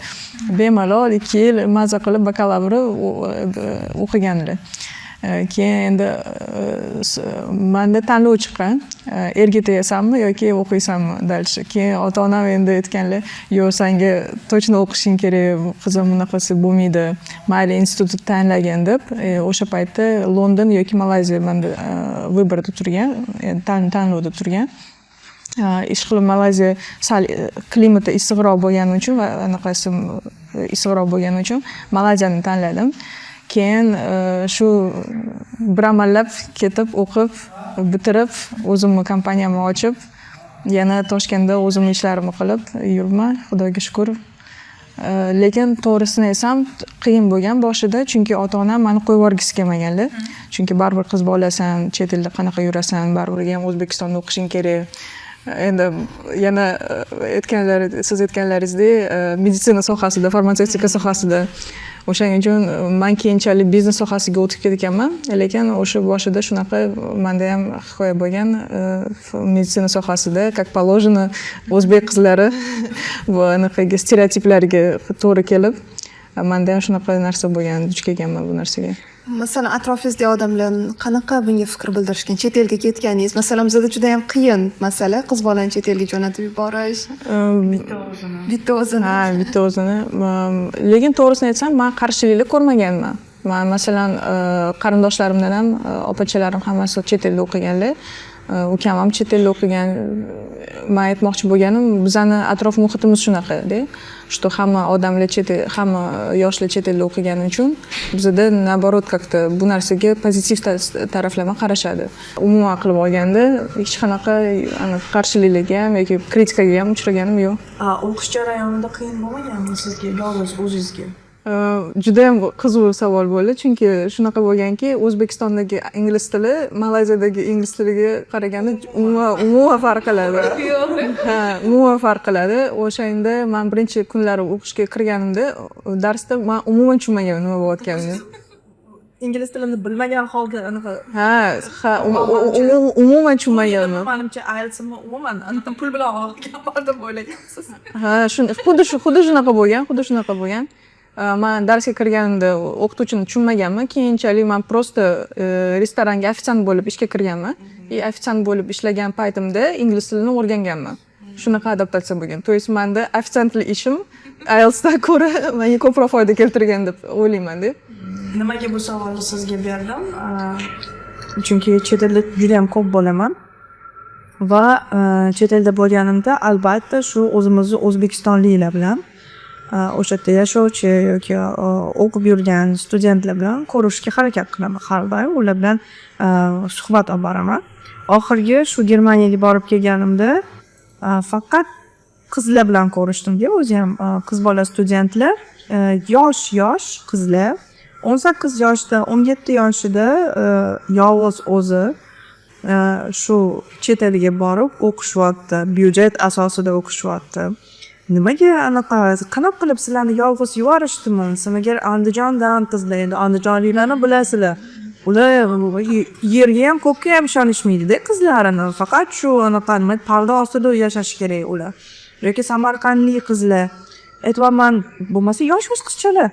bemalol 2 yil maza qilib bakalavr o'qiganlar. Keyin endi manda tanlov chiqqan, erga tegasanmi yoki o'qiysanmi dальше. Keyin ota-onam endi aytganlar, "Yo'q, senga точно o'qishing kerak, qizim bunaqasi bo'lmaydi. Mayli institut tanlagin" deb, o'sha paytda London yoki Malayziya manda vyborda turgan, tanlovda turgan. Ishqilib Malayziya sal klimati issiqroq bo'lgani uchun va anaqasi issiqroq bo'lgani uchun Malayziyani tanladim. Keyin shu bir amallab ketib o'qib, bitirib, o'zimni kompaniyamni ochib, yana Toshkentda o'zimni ishlarimni qilib yuribman, Xudoga shukr. Lekin to'g'risini aytsam, qiyin bo'lgan boshida, chunki ota-onam meni qo'yib yuborgisi kelmaganlar. Chunki baribir qiz bolasan, chet elda qanaqa yurasan, baribir ham O'zbekistonda o'qishing kerak. Endi yana siz aytganlaringizdek, meditsina sohasida, farmatsevtika sohasida o'shaning uchun men keyinchalik biznes sohasiga o'tib ketganman, lekin o'sha boshida shunaqa menda ham hikoya bo'lgan, meditsina sohasida как положено o'zbek qizlari va anaqaga stereotiplariga to'g'ri kelib, menda ham shunaqa narsa bo'lgan, duch kelganman bu narsaga. Masalan, atrofingizdagi odamlar qanaqa bunga fikr bildirishgan? Chet elga ketganingiz, masalan, bizda juda ham qiyin masala qiz bolani chet elga jo'natib yuborish. Bitta o'zini. Ha, bitta o'zini. Lekin to'g'risini aytsam, men qarshiliklar ko'rmaganman. Men masalan, qarindoshlarimdan ham, opachalarim hammasi chet elda o'qiganlar. Ukam ham chet elda o'qigan. Men aytmoqchi bo'lganim, bizning atrof muhitimiz shunaqa-da. Что hamma odamlar hamma yoshlar chet elda o'qigani uchun bizda наоборот как-то bu narsaga pozitiv taraflama qarashadi. Umuman qilib olganda hech qanaqa qarshiliklarga ham yoki kritikaga ham uchraganim yo'q. O'qish jarayonida qiyin bo'lmaganmi sizga, yolg'iz o'zingizga? Juda ham qiziq savol bo'ldi, chunki shunaqa bo'lganki, O'zbekistondagi ingliz tili Malayziyadagi ingliz tiliga qaraganda umuman farq qiladi. Ha, umuman farq qiladi. O'shanda men birinchi kunlari o'qishga kirganimda, darsda men umuman tushunmaganman nima bo'layotganini. Ingliz tilini bilmagan holda anaqa. Ha, umuman tushunmaganman. Menimcha IELTS'ni umuman pul bilan olgan bordim o'ylayapsiz. Ha, xuddi shunaqa bo'lgan. Men darsga kirganimda o'qituvchini tushunmaganman. Keyinchalik men prosta restoranga ofitsiant bo'lib ishga kirganman. Ofitsiant bo'lib ishlagan paytimda ingliz tilini o'rganganman. Shunaqa adaptatsiya bo'lgan. To есть menda ofitsiantlik ishim IELTSdan ko'ra menga ko'proq foyda keltirgan deb o'ylayman-da. Nimaga bu savolni sizga berdim? Chunki chet elda juda ham ko'p bo'laman. Va chet elda bo'lganimda albatta shu o'zimizni o'zbekistonliklar bilan o'sha yerda yashovchi yoki o'qib yurgan studentlar bilan ko'rishga harakat qilaman har doim. Ular bilan suhbat olib boraman. Oxirgi shu Germaniyaga borib kelganimda faqat qizlar bilan ko'rishdim-da, o'zi ham qiz bola studentlar, yosh qizlar 18 yoshda, 17 yoshida yolg'iz o'zi shu chet elga borib o'qishyapti, byudjet asosida o'qishyapti. Nimaga anaqa qanaqa qilib sizlarni yolg'iz yuborishdimi? Sizlarga Andijondan qizlar, endi andijonliklarni bilasizlar. Ular yerga ham ko'kka ham ishonishmaydi-da qizlarini. Faqat shu anaqa nima parda ostida yashash kerak ular. Yoki Samarqandlik qizlar. Aytibman, bo'lmasa yosh qizchalar.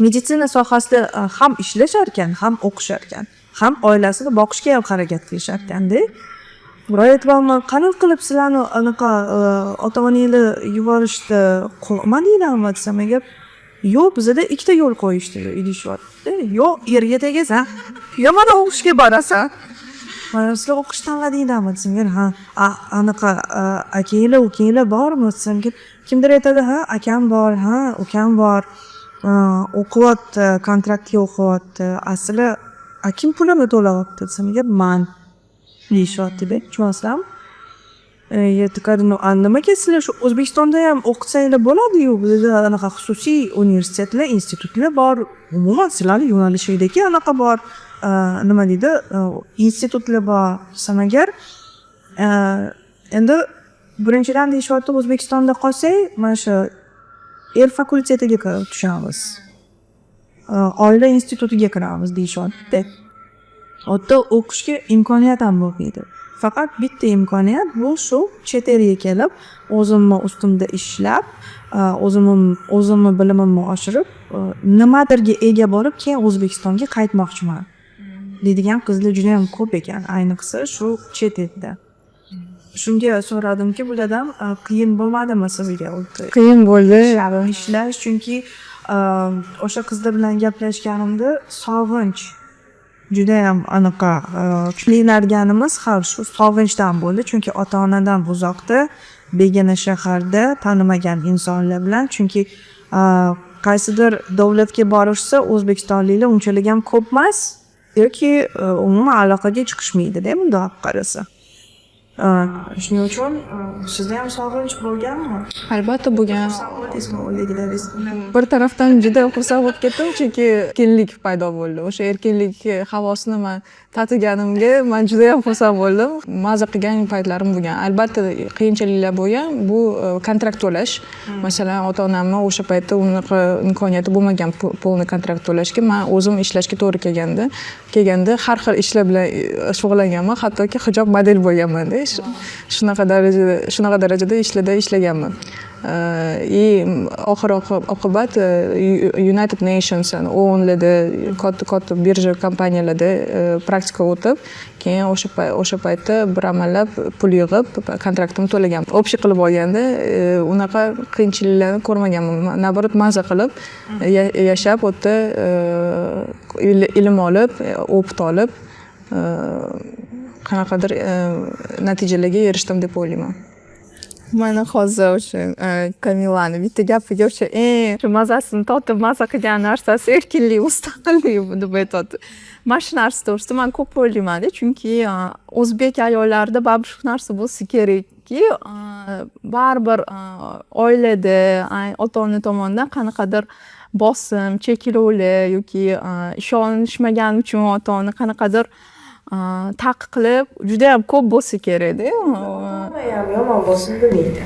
Meditsina sohasida ham ishlashar ekan, ham o'qishar ekan, ham oilasini boqishga ham harakat qilishar ekan-da. Aytibman, qanaqa qilib sizlarni anaqa ota-onanglar yuborishdi, qo'rqmadinglarmi desam, agar yo'q, bizda ikkita yo'l qo'yishdi, deyishyapti. Yo'q, erga tegasan, yo mana o'qishga borasan. Mana sizlar o'qish tanladinglarmi desam, ha, anaqa akanglar, ukanglar bormi desam, kimdir aytadi, ha, akam bor, ha, ukam bor. O'qiyapti, kontraktga o'qiyapti. Asli kim pulini to'layapti desam, men deyishyapti-da, tushunasizlarmi? Nimaga sizlar shu O'zbekistonda ham o'qitsanglar bo'ladi-yu, bizda anaqa xususiy universitetlar, institutlar bor. Umuman sizlarning yo'nalishingizdagi anaqa bor. Nima deydi? Institutlar bor. Sanagar endi birinchidan deyishyapti, O'zbekistonda qolsak, mana shu er fakultetiga kirib tushamiz. Oila institutiga kiramiz deyishyapti. Hatto o'qishga imkoniyat ham bo'lmaydi. Faqat bitta imkoniyat bu shu chet elga kelib, o'zimni ustimda ishlab, o'zimni bilimimni oshirib, nimadirga ega bo'lib, keyin O'zbekistonga qaytmoqchiman. deydigan qizlar juda ham ko'p ekan, ayniqsa shu chet elda. Shunga so'radimki, bulardan qiyin bo'lmadimi sizga? Qiyin bo'ldi. Ishlash, chunki o'sha qizlar bilan gaplashganimda sog'inch juda ham anaqa qiynalganimiz ham shu sog'inchdan bo'ldi, chunki ota-onadan uzoqda, begona shaharda, tanimagan insonlar bilan, chunki qaysidir davlatga borishsa o'zbekistonliklar unchalik ham ko'p emas yoki umuman aloqaga chiqishmaydi-da bundoq qarasa. Shuning uchun sizda ham sog'inch bo'lganmi? Albatta bo'lgan. O'ylagilaringiz. Bir tarafdan juda xursand bo'lib ketdim, chunki erkinlik paydo bo'ldi. O'sha erkinlik havosini man tatiganimga man juda ham xursand bo'ldim. Maza qilgan paytlarim bo'lgan. Albatta qiyinchiliklar bo'lgan. Bu kontrakt to'lash. Masalan, ota-onamni o'sha paytda unaqa imkoniyati bo'lmagan polni kontrakt to'lashga, men o'zim ishlashga to'g'ri kelganda har xil ishlar bilan shug'ullanganman, hattoki hijob model bo'lganman-da. Shunaqa darajada ishlarda ishlaganman. Oxir oqibat United Nations OONlarda katta birja kompaniyalarda praktika o'tib, keyin o'sha paytda bir amallab pul yig'ib kontraktimni to'laganman. Общий qilib olganda unaqa qiyinchiliklarni ko'rmaganman. Naborot maza qilib yashab o'tda ilm olib, opit olib qanaqadir natijalarga erishdim deb o'ylayman. Mana hozir o'sha Kamilani bitta gapiga o'sha mazasini totib maza qilgan narsasi erkinlik, mustaqillik deb aytadi. Mana shu narsa to'g'risida men ko'p o'ylayman-da, chunki o'zbek ayollarida baribir shu narsa bo'lsa kerakki, baribir oilada ota-ona tomonidan qanaqadir bosim, cheklovlar yoki ishonishmagani uchun ota-ona qanaqadir taqiqlab juda ham ko'p bo'lsa kerak-da. Yomon bo'lsin demaydi.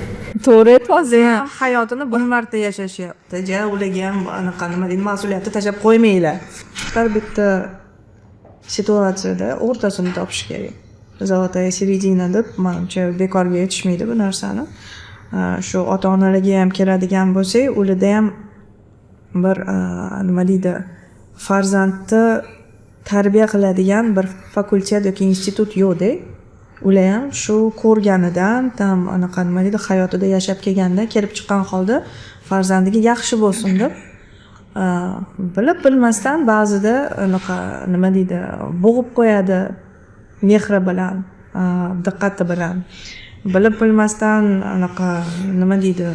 To'g'ri aytasiz. Hayotini bir marta yashashyapti. Ularga ham anaqa nima deydi, mas'uliyatni tashlab qo'ymanglar. Har bitta situatsiyada o'rtasini topish kerak. Zolotaya seredina deb menimcha bekorga aytishmaydi bu narsani. Shu ota-onalarga ham keladigan bo'lsak, ularda ham bir nima deydi, farzandni tarbiya qiladigan bir fakultet yoki institut yo'q-da. Ular ham shu ko'rganidan, tam anaqa nima deydi, hayotida yashab kelganda kelib chiqqan holda farzandiga yaxshi bo'lsin deb bilib bilmasdan ba'zida anaqa nima deydi, bo'g'ib qo'yadi mehri bilan, diqqati bilan. Bilib bilmasdan anaqa nima deydi,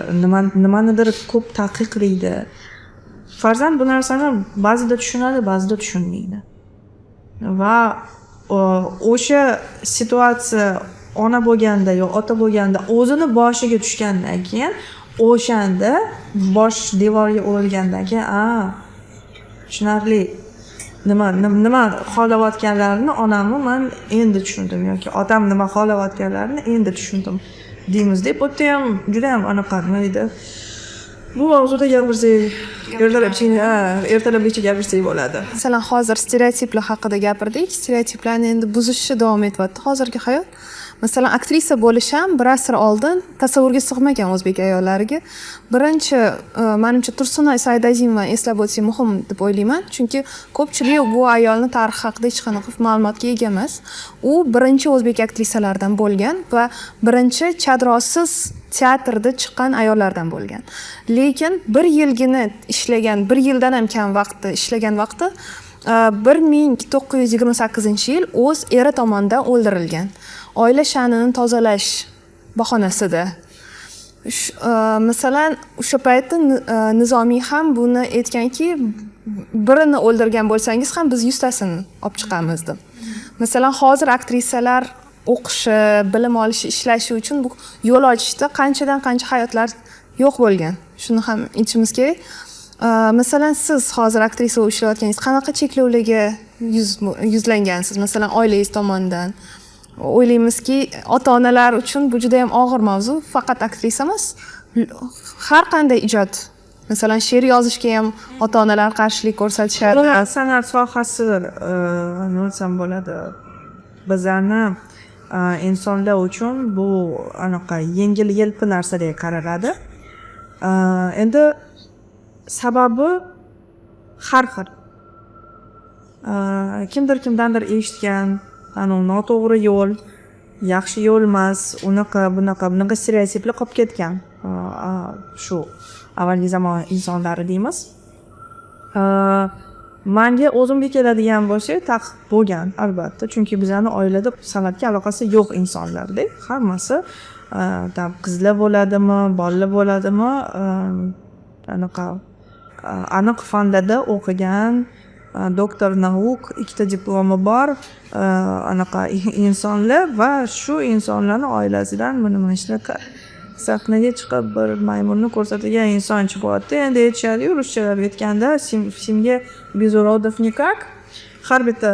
nimanidir ko'p taqiqlaydi. Farzand bu narsani ba'zida tushunadi, ba'zida tushunmaydi. Va o'sha situatsiya ona bo'lganda yo ota bo'lganda o'zini boshiga tushgandan keyin o'shanda bosh devorga urilgandan keyin tushunarli nima xohlayotganlarini onamni men endi tushundim yoki otam nima xohlayotganlarini endi tushundim deymiz deb bu yerda ham juda ham anaqa nima deydi, bu mavzuda gapirsak ertalabgacha gapirsak bo'ladi. Masalan, hozir stereotiplar haqida gapirdik. Stereotiplarni endi buzishni davom etyapti hozirgi hayot. Masalan, aktrisa bo'lish ham bir asr oldin tasavvurga sig'magan o'zbek ayollariga. Birinchi, menimcha Tursunoy Saidazimova eslab o'tish muhim deb o'ylayman, chunki ko'pchilik bu ayolni tarixi haqida hech qanaqa ma'lumotga ega emas. U birinchi o'zbek aktrisalardan bo'lgan va birinchi chadrosiz teatrda chiqqan ayollardan bo'lgan. Lekin bir yilgina ishlagan, bir yildan ham kam vaqtda ishlagan vaqti 1928-yil o'z eri tomonidan o'ldirilgan. Oila sha'nini tozalash bahonasida. Masalan, o'sha paytda Nizomiy ham buni aytganki, birini o'ldirgan bo'lsangiz ham biz 100 tasini olib chiqamiz deb. Masalan, hozir aktrisalar o'qishi, bilim olishi, ishlashi uchun bu yo'l ochishda qanchadan qancha hayotlar yo'q bo'lgan. Shuni ham aytishimiz kerak. Masalan, siz hozir aktrisa bo'lib ishlayotganingiz qanaqa cheklovlarga yuzlangansiz? Masalan, oilangiz tomonidan. O'ylaymizki, ota-onalar uchun bu juda ham og'ir mavzu, faqat aktrisa emas, har qanday ijod. Masalan, she'r yozishga ham ota-onalar qarshilik ko'rsatishadi. San'at sohasi nima desam bo'ladi? Bizlarni insonlar uchun bu anaqa yengil-yelpi narsadek qaraladi. Endi sababi har xil. kimdir kimdandir eshitgan, noto'g'ri yo'l, yaxshi yo'l emas, bunaqa stereotiplar qolib ketgan. Shu avvalgi zamon insonlari deymiz. Menga o'zimga keladigan bo'lsa, taqiq bo'lgan albatta, chunki bizning oilada san'atga aloqasi yo'q insonlarda. Hammasi qizlar bo'ladimi, bolalar bo'ladimi, aniq fanlarda o'qigan, doktor nauk, 2 diplomi bor, insonlar va shu insonlarning oilasidan mana shunaqa sahnaga chiqib bir maymunni ko'rsatgan inson chiqyapti. Endi aytishadi, ruschalab aytganda, simga безуродов никак. Har bitta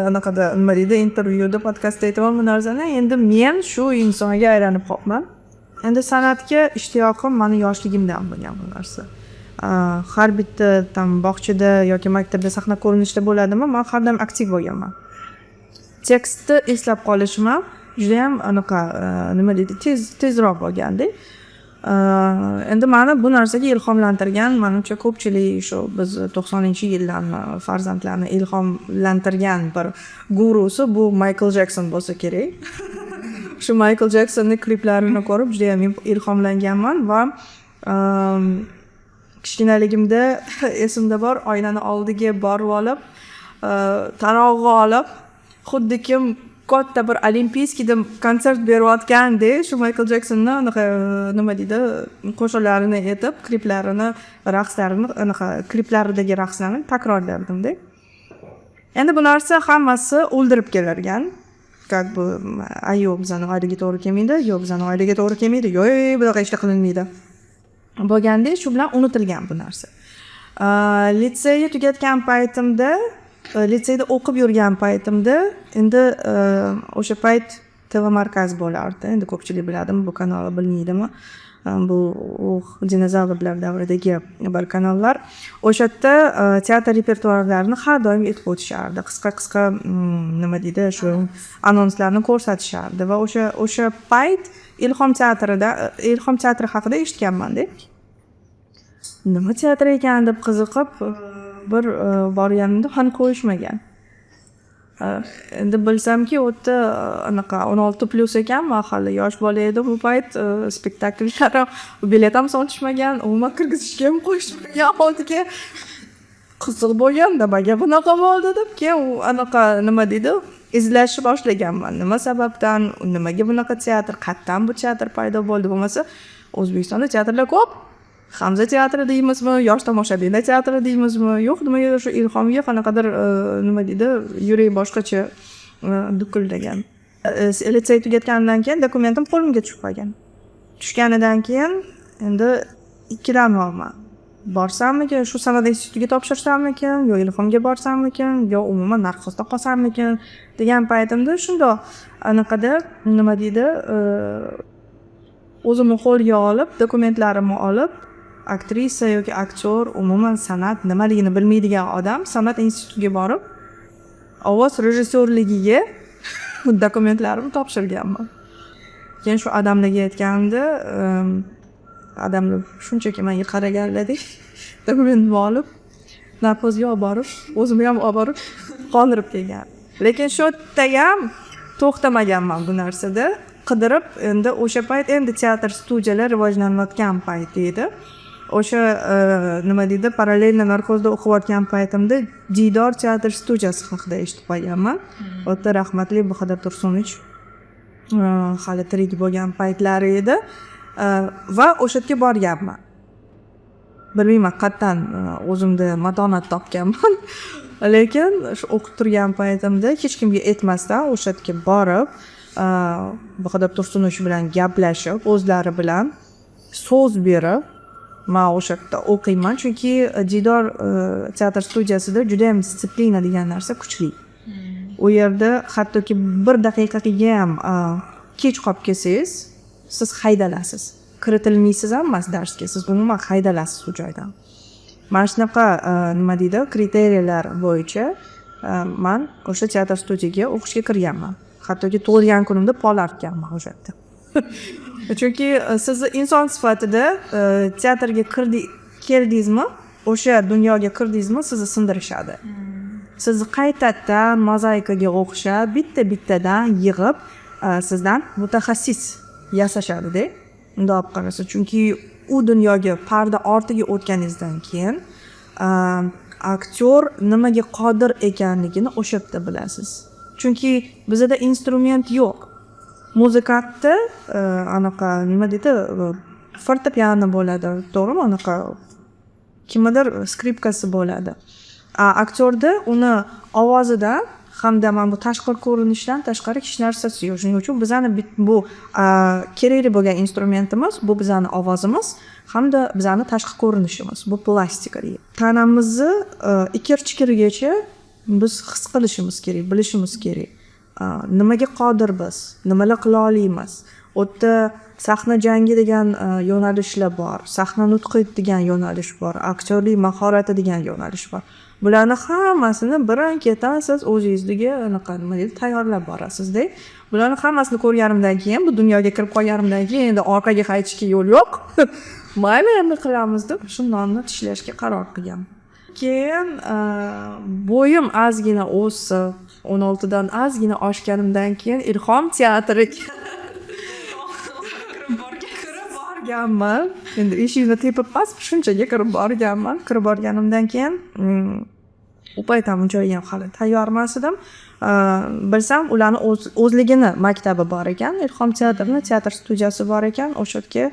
nima deydi, intervyuda, podkastda aytaman bu narsani. Endi men shu insonga aylanib qolman. Endi san'atga ishtiyoqim mani yoshligimdan bo'lgan bu narsa. Har bitta bog'chada yoki maktabda sahna ko'rinishida bo'ladimi, men har doim aktiv bo'lganman. Tekstni eslab qolishim ham juda ham nima deydi, tezroq bo'lganda. Endi meni bu narsaga ilhomlantirgan, menimcha ko'pchilik shu biz 90-yillarni farzandlarni ilhomlantirgan bir gurusi bu Michael Jackson bo'lsa kerak. Shu Michael Jacksonning kliplarini ko'rib juda ham ilhomlanganman va kichkinaligimda esimda bor, oynani oldiga borib olib, tarog'i olib, xuddi kim katta bir olimpiyskida konsert berayotgandek, shu Michael Jacksonning nima deydi, qo'shiqlarini aytib, kliplarini, raqslarini, kliplaridagi raqslarni takrorlardim-da. Endi bu narsa hammasi o'ldirib kelargan. Как бы yo'q, bizning oilaga to'g'ri kelmaydi, yo'q, bizning oilaga to'g'ri kelmaydi, yo'q, bunaqa ishlar qilinmaydi. Bo'lganda shu bilan unutilgan bu narsa. Litseyni tugatgan paytimda, litseyda o'qib yurgan paytimda, endi o'sha payt TV markaz bo'lardi. Endi ko'pchilik biladimi, bu kanalni bilmaydimi? Bu dinozavrlar davridagi bir kanallar. O'sha yerda teatr repertuarlarini har doim aytib o'tishardi. Qisqa nima deydi, shu anonslarni ko'rsatishardi va o'sha payt Ilhom teatri haqida eshitganman-da. Nima teatr ekan deb qiziqib bir borganimda ham qo'yishmagan. Endi bilsamki, u yerda 16+ ekan, men hali yosh bola edim bu payt, spektakllar bilet ham sotishmagan, umuman kirgizishga ham qo'yishmagan. Oldiga qiziq bo'lgan, nimaga bunaqa bo'ldi deb, keyin u nima deydi, izlashni boshlaganman. Nima sababdan, nimaga bunaqa teatr, qayerdan bu teatr paydo bo'ldi? Bo'lmasa, O'zbekistonda teatrlar ko'p. Hamza teatri deymizmi, yosh tomoshabinlar teatri deymizmi? Yo'q, nimaga shu ilhomga qanaqadir nima deydi, yurak boshqacha dukullagan. Litsey tugatgandan keyin dokumentim qo'limga tushib qolgan. Tushganidan keyin endi ikkilanmayman. Borsammikin, shu san'at institutiga topshirsammikin, yo ilhomga borsammikin, yo umuman narxozda qolsammikin degan paytimda shundoq nima deydi, o'zimni qo'lga olib, dokumentlarimni olib, aktrisa yoki aktyor, umuman san'at nimaligini bilmaydigan odam san'at institutiga borib, ovoz rejissyorligiga dokumentlarimni topshirganman. Keyin shu odamlarga aytganimda, odamlar shunchaki menga qaraganlar-dek, dokumentimni olib, narxozga olib borib, o'zimni ham olib borib qoldirib kelgan. Lekin shu yerda ham to'xtamaganman bu narsada. Qidirib, endi o'sha payt endi teatr studiyalar rivojlanayotgan payt edi. O'sha nima deydi, parallelni narxozda o'qiyotgan paytimda Diydor teatr studiyasi haqida eshitib qolganman. U yerda rahmatli Bahodir Tursunovich hali tirik bo'lgan paytlari edi va o'sha yerga borganman. Bilmayman, qayerdan o'zimda matonat topganman. Lekin shu o'qib turgan paytimda hech kimga aytmasdan o'sha yerga borib, Bahodir Tursunovich bilan gaplashib, o'zlari bilan so'z berib, men o'sha yerda o'qiyman, chunki Diydor teatr studiyasida juda ham disiplina degan narsa kuchli. U yerda hattoki 1 daqiqaga ham kech qolib kelsangiz, siz haydalasiz. Kiritilmaysiz ham emas darsga, siz umuman haydalasiz u joydan. Mana shunaqa nima deydi, kriteriyalar bo'yicha men o'sha teatr studiyaga o'qishga kirganman. Hattoki tug'ilgan kunimda polarkanman o'sha yerda. Chunki siz inson sifatida teatrga keldingizmi, o'sha dunyoga kirdingizmi, sizni sindirishadi. sizni qaytadan mozaikaga o'xshab bittadan yig'ib sizdan mutaxassis yasashadida bundoq olib qarasa, chunki u dunyoga parda ortiga o'tganingizdan keyin aktyor nimaga qodir ekanligini o'sha yerda bilasiz. Chunki bizda instrument yo'q. Muzikantda anaqa nima deydi, fortepiano bo'ladi, to'g'rimi? Anaqa kimdir skripkasi bo'ladi. Aktyorda uni ovozidan hamda mana bu tashqi ko'rinishdan tashqari hech narsasi yo'q. Shuning uchun bizani bu kerakli bo'lgan instrumentimiz bu bizani ovozimiz hamda bizani tashqi ko'rinishimiz. Bu plastika. Tanamizni ikir-chikirigacha biz his qilishimiz kerak, bilishimiz kerak. Nimaga qodir biz, nimalar qila olamiz. O'tda sahna jangi degan yo'nalishlar bor, sahna nutqi degan yo'nalish bor, aktyorlik mahorati degan yo'nalish bor. Bularni hammasini birin-ketin siz o'zingizga anaqa nima deydi, tayyorlab borasiz-da. Bularni hammasini ko'rganimdan keyin, bu dunyoga kirib qolganimdan keyin endi orqaga qaytishga yo'l yo'q. Mayli, endi qilamiz deb shu nonni tishlashga qaror qilganman. Keyin bo'yim ozgina o'sib, 16 dan ozgina oshganimdan keyin Ilhom teatriga kirib borganman. Endi eshikni tepib pas shunchaga kirib borganman. Kirib borganimdan keyin u payt ham unchalik ham hali tayyor emas edim. Bilsam, ularni o'zligini maktabi bor ekan, Ilhom teatrini teatr studiyasi bor ekan, o'sha yerga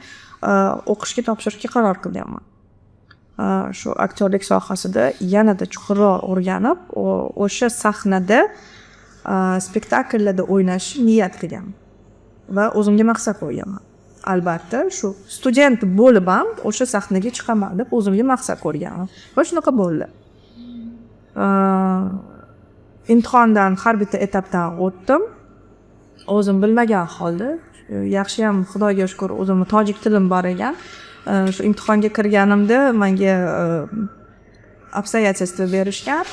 o'qishga topshirishga qaror qilganman. Shu aktyorlik sohasida yanada chuqurroq o'rganib, o'sha sahnada spektakllarda o'ynashni niyat qilganman va o'zimga maqsad qo'yganman. Albatta, shu student bo'lib ham o'sha sahnaga chiqaman deb o'zimga maqsad qo'yganman. Va shunaqa bo'ldi. Imtihondan har bitta etapdan o'tdim. O'zim bilmagan holda, yaxshi ham Xudoga shukr, o'zimni tojik tilim bor ekan. Shu imtihonga kirganimda menga obstoятельство berishgan.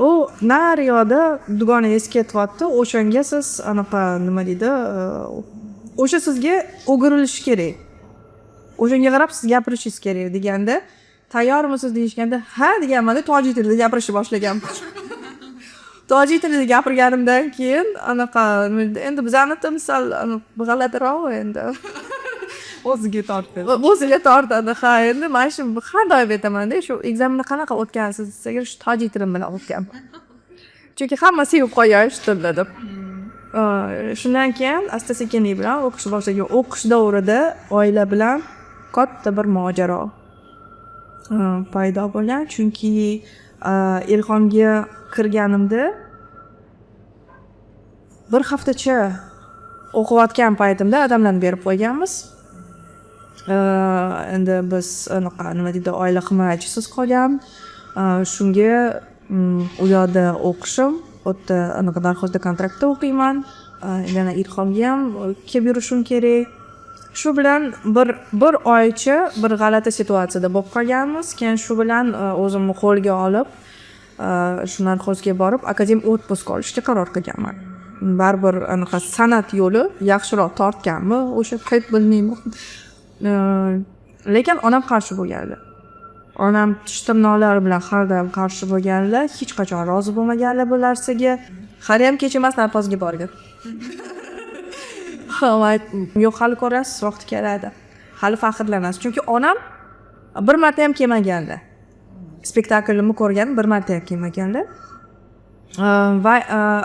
U nariyoda dugonangiz ketyapti, o'shanga siz anaqa nima deydi, o'sha sizga o'girilishi kerak. O'shanga qarab siz gapirishingiz kerak deganda, tayyormisiz deyishganda, ha deganman-da, tojik tilida gapirishni boshlaganman. Tojik tilida gapirganimdan keyin anaqa endi bizani misol g'alatiroq endi. O'ziga tortadi. O'ziga tortadi. Ha, endi men shu har doim aytaman-da, shu ekzaminni qanaqa o'tkazsiz desaga, shu tojik tilim bilan o'tganman. Chunki hammasi sevib qo'ygan shu tilda deb. Shundan keyin asta-sekinlik bilan o'qish boshlagan. O'qish davrida oila bilan katta bir mojaro paydo bo'lgan, chunki Ilhomga kirganimda bir haftacha o'qiyotgan paytimda odamlarni berib qo'yganmiz. Endi biz anaqa nima deydi, oila himoyachisiz qolgan. Shunga u yerda o'qishim, o'tda anaqa darhozda kontraktda o'qiyman. Yana Ilhomga ham kelib yurishim kerak. Shu bilan bir oycha bir g'alati situatsiyada bo'lib qolganmiz. Keyin shu bilan o'zimni qo'lga olib, shu narxozga borib akademik отпуск olishga qaror qilganman. Baribir anaqa san'at yo'li yaxshiroq tortganmi, o'sha qayt bilmayman. Lekin onam qarshi bo'lganlar. Onam tish tirnoqlari bilan har doim qarshi bo'lganlar, hech qachon rozi bo'lmaganlar bu narsaga. Hali ham kech emas narxozga borgan. Yo'q, hali ko'rasiz, vaqti keladi. Hali faxrlanasiz. Chunki onam bir marta ham kelmaganlar. Spektaklimni ko'rgan, bir marta ham kelmaganlar. Va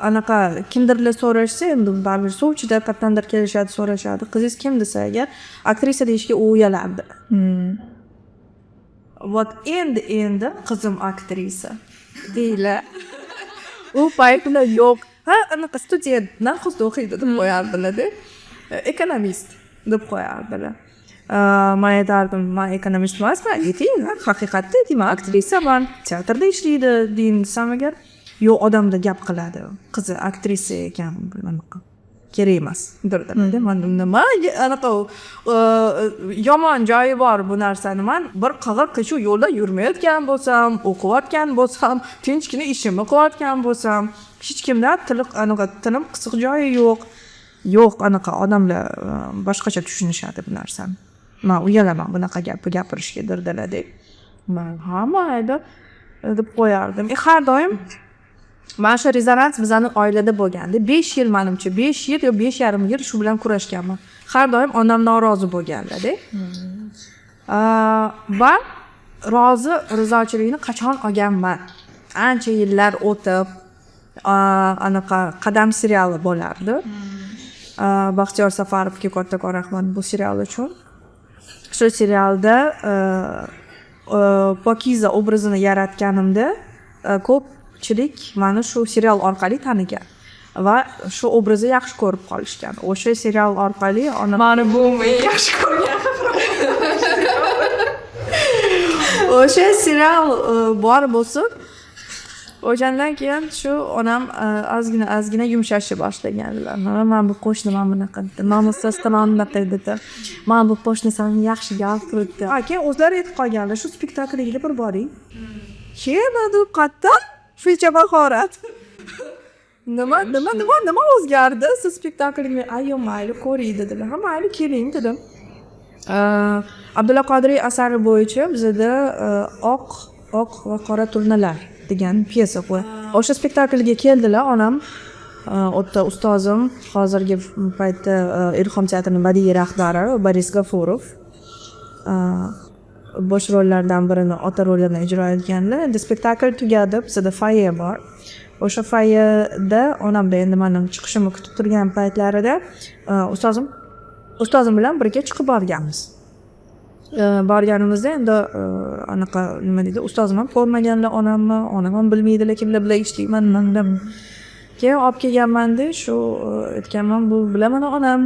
anaqa kimdirlar so'rashsa, endi baribir suvchida qattandir kelishadi, so'rashadi. Qizingiz kim desa agar, aktrisa deyishga u uyalardi. Вот endi qizim aktrisa deylar. U paytda yo'q. Ha, anaqa student, narxozda o'qiydi deb qo'yardilar-da. Ekonomist deb qo'yardilar. Men aytardim, men ekonomist emasman, ayting, haqiqatda ayting, aktrisaman, teatrda ishlaydi deyin desam agar, yo'q, odamda gap qiladi. Qizi aktrisa ekan, anaqa kerak emas. Dirdim-da, men nima anaqa yomon joyi bor bu narsani. Men bir qig'ir shu yo'lda yurmayotgan bo'lsam, o'qiyotgan bo'lsam, tinchgina ishimni qilayotgan bo'lsam, hech kimdan tilim qisiq joyi yo'q. Yo'q, anaqa odamlar boshqacha tushunishadi bu narsani. Men uyalaman bunaqa gapirishga dirdilar deb. Men hamma edi deb qo'yardim. Har doim mana shu rezonans bizani oilada bo'lgandi. 5 yil menimcha, 5 yil yo 5,5 yil shu bilan kurashganman. Har doim onam norozi bo'lganda-da. Va rizochilikni qachon olganman? Ancha yillar o'tib, anaqa Qadam seriali bo'lardi. Baxtiyor Safarovga kattakon rahmat bu serial uchun. Shu serialda Pokiza obrazini yaratganimda ko'pchilik meni shu serial orqali tanigan va shu obrazni yaxshi ko'rib qolishgan. O'sha serial orqali meni buvim yaxshi ko'rgan. O'sha serial bor bo'lsin. O'shandan keyin shu onam ozgina yumshashni boshlaganlar. Mana bu qo'shni mana bunaqa dedi. Mana bu ustastani bunaqa dedi. Mana bu qo'shni seni yaxshi gapirdi. Keyin o'zlari aytib qolganlar, shu spektaklga bir boring. Keyin deb qattiq filcha bahorat. Nima o'zgardi? Siz spektaklga ayyo mayli ko'ring dedilar. Ha mayli keling dedim. Abdulla Qodiriy asari bo'yicha bizda oq va qora turnalar degan pyesa qo'y. O'sha spektaklga keldilar onam, o'tda ustozim, hozirgi paytda Ilhom teatrining badiiy rahbari Boris Gafurov bosh rollardan birini ota rolini ijro etganlar. Endi spektakl tugadi, bizda foye bor. O'sha foyeda onamda endi mening chiqishimni kutib turgan paytlarida ustozim bilan birga chiqib borganmiz. Borganimizda endi anaqa nima deydi, ustozim ham ko'rmaganlar onamni, onam ham bilmaydilar kimlar bilan ishlayman, mendan. Keyin olib kelganman-da, shu aytganman, bu bilaman onam.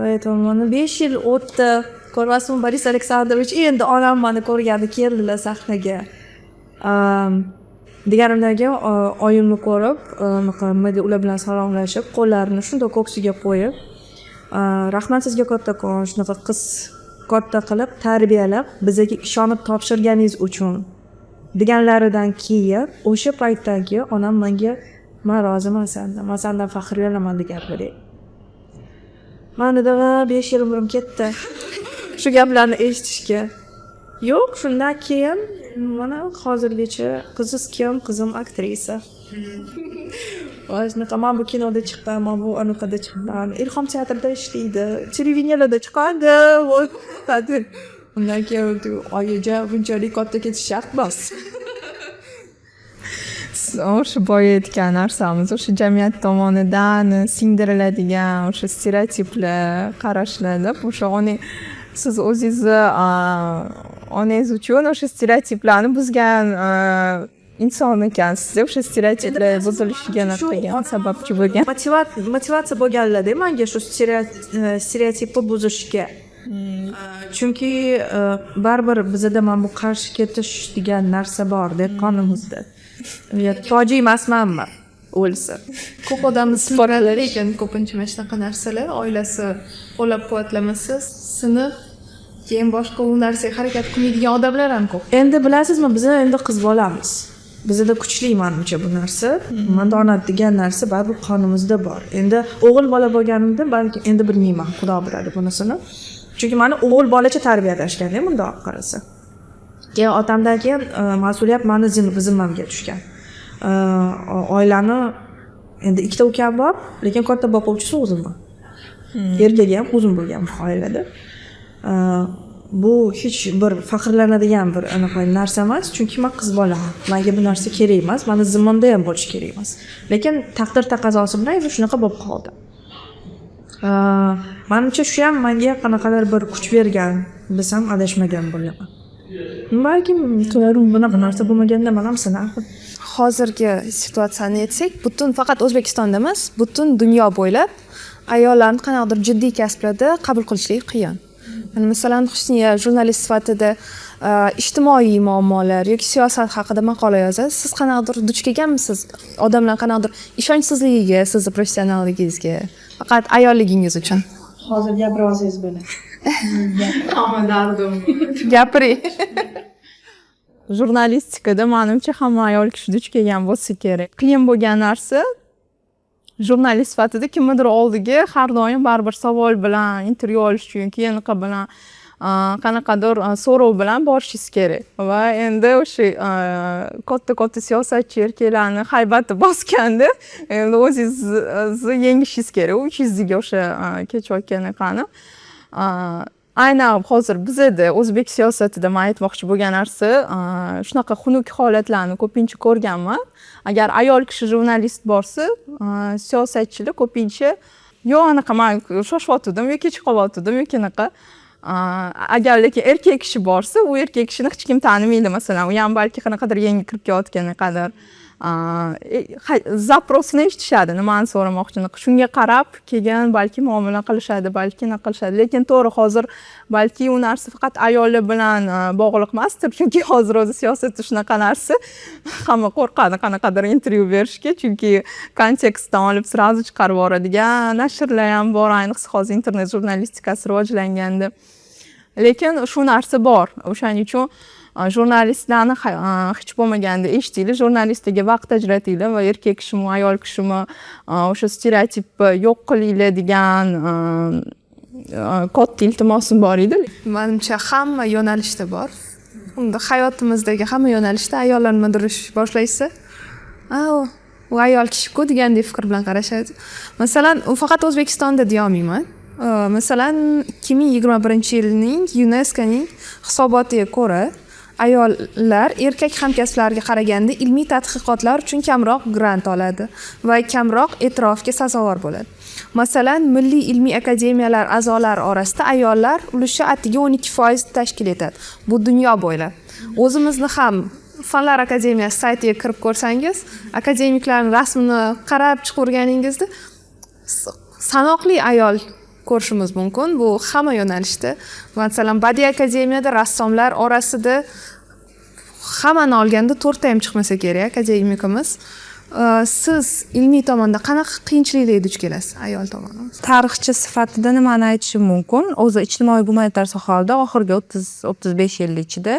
Aytdim, 5 yil o'tdi. Ko'rmasim Boris Aleksandrovich endi onam meni ko'rgani keldilar sahnaga. Deganimdan keyin oyimni ko'rib, ular bilan salomlashib, qo'llarini shunday ko'ksiga qo'yib, rahmat sizga kattakon, shunaqa qiz katta qilib tarbiyalab, bizga ishonib topshirganingiz uchun deganlaridan keyin o'sha paytdagi onam menga men roziman sendan, men sendan faxrlanaman degan gaplar. Menida 5 yil umrim ketdi. Shu gaplarni eshitishga. Yo'q, shundan keyin mana hozirgacha qiziz kim? Qizim aktrisa. Vazna tamam bu kinoda chiqqan, men bu anaqada chiqqan. Ilhom teatrida ishlaydi, televideniyada chiqadi. Undan keyin oyiga bunchalik katta ketish shart emas. O'sha boya aytgan narsamiz, o'sha jamiyat tomonidan singdiriladigan o'sha stereotiplar, qarashlar, o'sha siz o'zingizni onangiz uchun o'sha stereotiplarni buzgan inson ekansiz, o'sha stereotiplar buzilishiga qilgan sababchi bo'lgan. Motivatsiya bo'lganlar-da menga shu stereotipni buzishga. Chunki baribir bizda mana bu qarshi ketish degan narsa bor-da qonimizda. Toji emasmanmi o'lsa. Ko'p odamni sporalari ekan ko'pincha mana shunaqa narsalar, oilasi qo'llab-quvvatlamasa, sinib keyin boshqa u narsaga harakat qilmaydigan odamlar ham ko'p. Endi bilasizmi, biz endi qiz bolamiz. Bizda kuchli menimcha bu narsa. Mandonat degan narsa baribir qonimizda bor. Endi o'g'il bola bo'lganimda balki endi bilmayman, Xudo biladi bunisini. Chunki meni o'g'il bolacha tarbiyalashgan-da bundoq qarasa. Keyin otamdan keyin mas'uliyat meni zimmamga tushgan. Oilani endi ikkita ukam bor, lekin katta boquvchisi o'zimman. Erkagi ham o'zim bo'lgan oilada. Bu hech bir faxrlanadigan bir anaqa narsa emas, chunki men qiz bolaman. Menga bu narsa kerak emas, meni zimmamda ham bo'lishi kerak emas. Lekin taqdir taqozosi bilan shunaqa bo'lib qoldi. Menimcha shu ham menga qanaqadir bir kuch bergan, desam adashmagan bo'laman. Balki bunaqa narsa bo'lmaganda men ham sinardim. Hozirgi situatsiyani aytsak, faqat O'zbekistonda emas, butun dunyo bo'ylab ayollarni qanaqadir jiddiy kasblarda qabul qilishlik qiyin. Masalan, Husniya jurnalist sifatida ijtimoiy muammolar yoki siyosat haqida maqola yozasiz. Siz qanaqadir duch kelganmisiz? Odamlar qanaqadir ishonchsizligiga, sizni professionalligingizga, faqat ayolligingiz uchun. Hozir gapira olsangiz bo'ladi. Gapiring. Jurnalistikada menimcha hamma ayol kishi duch kelgan bo'lsa kerak. Qiyin bo'lgan narsa jurnalist sifatida kimnidir oldiga har doim baribir savol bilan intervyu olish uchun, keyin bilan qanaqadir so'rov bilan borishingiz kerak va endi o'sha katta katta siyosatchi erkaklarni haybati bosganda endi o'zingizni yengishingiz kerak 300 ga o'sha kechayotganaqani aynan hozir bizada o'zbek siyosatida man aytmoqchi bo'lgan narsa shunaqa xunuk holatlarni ko'pincha ko'rganman. Agar ayol kishi jurnalist borsa siyosatchilar ko'pincha yo anaqa man shoshyotgandim yo kech qolyotgandim yoki anaqa agar lekin erkak kishi borsa u erkak kishini hech kim tanimaydi masalan u ham balki qanaqadir yangi kirib kelayotganiqadir zaprosini eshitishadi nimani so'ramoqchini shunga qarab kelgan balki muomala qilishadi balki nima qilishadi lekin to'g'ri hozir balki u narsa faqat ayollar bilan bog'liq emasdir chunki hozir o'zi siyosatda shunaqa narsa hamma qo'rqadi qanaqadir intervyu berishga chunki kontekstdan olib srazu chiqarib yuboradigan nashrlar ham bor ayniqsa hozir internet jurnalistikasi rivojlanganda lekin shu narsa bor o'shaning uchun jurnalistlarni hech bo'lmaganda eshitinglar jurnalistlarga vaqt ajratinglar va erkak kishimi ayol kishimi o'sha stereotipni yo'q qilinglar degan katta iltimosim bor edi. Menimcha hamma yo'nalishda bor. Unda hayotimizdagi hamma yo'nalishda ayollar nimadir boshlaysa, u ayol kishi-ku degandek fikr bilan qarashadi. Masalan, u faqat O'zbekistonda deya olmayman. Masalan, 2021-yilning UNESCOning hisobotiga ko'ra ayollar erkak hamkasblariga qaraganda ilmiy tadqiqotlar uchun kamroq grant oladi va kamroq e'tirofga sazovor bo'ladi. Masalan, milliy ilmiy akademiyalar a'zolari orasida ayollar ulushi atigi 12% tashkil etadi. Bu dunyo bo'ylab. O'zimizni ham Fanlar akademiyasi saytiga kirib ko'rsangiz, akademiklarning rasmini qarab chiqarganingizda sanoqli ayol ko'rishimiz mumkin. Bu hamma yo'nalishda. Masalan, badiiy akademiyada rassomlar orasida hammani olganda 4 ta ham chiqmasa kerak akademikimiz. Siz ilmiy tomonda qanaqa qiyinchiliklarga duch kelasiz ayol tomonidan? Tarixchi sifatida nimani aytishim mumkin? O'zi ijtimoiy gumanitar sohalarda oxirgi 30-35 yil ichida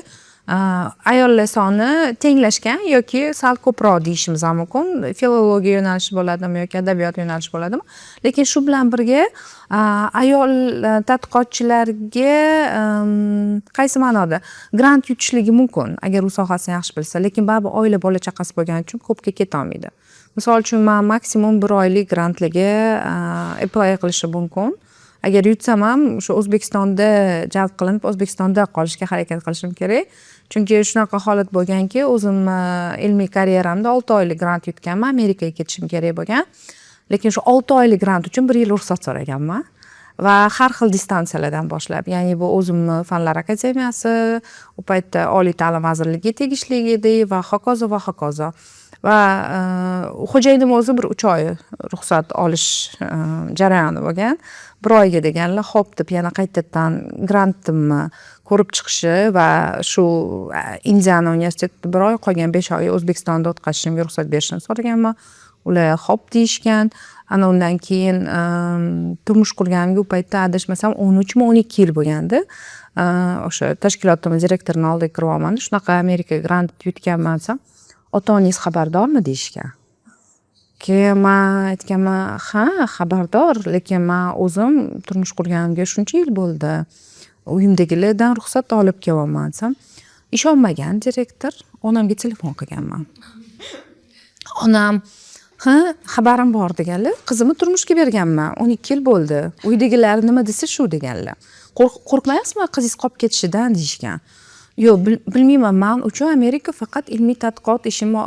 ayollar soni tenglashgan yoki sal ko'proq deyishimiz ham mumkin. Filologiya yo'nalishi bo'ladimi yoki adabiyot yo'nalishi bo'ladimi? Lekin shu bilan birga ayol tadqiqotchilarga qaysi ma'noda grant yutishligi mumkin agar u sohasini yaxshi bilsa, lekin baribir oila bola chaqasi bo'lgani uchun ko'pga keta olmaydi. Misol uchun men maksimum 1 oylik grantlarga apply qilishim mumkin. Agar yutsam ham o'sha O'zbekistonda jalb qilinib O'zbekistonda qolishga harakat qilishim kerak. Chunki shunaqa holat bo'lganki, o'zim ilmiy karyeramda 6 oylik grant yutganman, Amerikaga ketishim kerak bo'lgan. Lekin shu 6 oylik grant uchun 1 yil ruxsat so'raganman va har xil distansiyalardan boshlab, ya'ni bu o'zimni Fanlar akademiyasi, u paytda Oliy ta'lim vazirligiga tegishli edi va hokazo va hokazo. Va xo'jayinim o'zi bir 3 oy ruxsat olish jarayoni bo'lgan. 1 oyga deganlar, xo'p deb yana qaytadan grantimni ko'rib chiqishi va shu Indiana universitetida 1 oy qolgan 5 oy O'zbekistonda o'tkazishimga ruxsat berishini so'raganman. Ular xo'p deyishgan. Ana undan keyin turmush qurganimga u paytda adashmasam 13-12 yil bo'lgandi. O'sha tashkilotimiz direktorining oldiga kirib olmanda, shunaqa Amerika grant yutganman desam, ota-onangiz xabardormi deyishgan. Keyin men aytganman, ha, xabardor, lekin men o'zim turmush qurganimga shuncha yil bo'ldi. Uyimdagilardan ruxsat olib kelyapman desam, ishonmagan direktor, onamga telefon qilganman. Onam, ha, xabarim bor deganlar. Qizimni turmushga berganman. 12 yil bo'ldi. Uydagilar nima desa shu deganlar. Qo'rqmayapsizmi qizingiz qolib ketishidan deyishgan. Yo'q, bilmayman, men uchun Amerika faqat ilmiy tadqiqot ishimni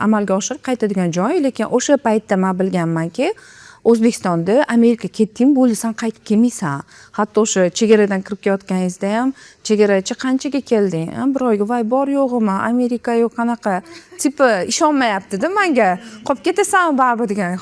amalga oshirib qaytadigan joy, lekin o'sha paytda men bilganmanki, O'zbekistonda Amerika ketding, bo'ldi sen qaytib kelmaysan. Hatto o'sha chegaradan kirib kelayotganingizda ham chegarachi qanchaga kelding? 1 oyga voy bor yo'g'imi? Amerika yo'q qanaqa? Tipi ishonmayapti-da menga. Qolib ketasanmi baribir degan.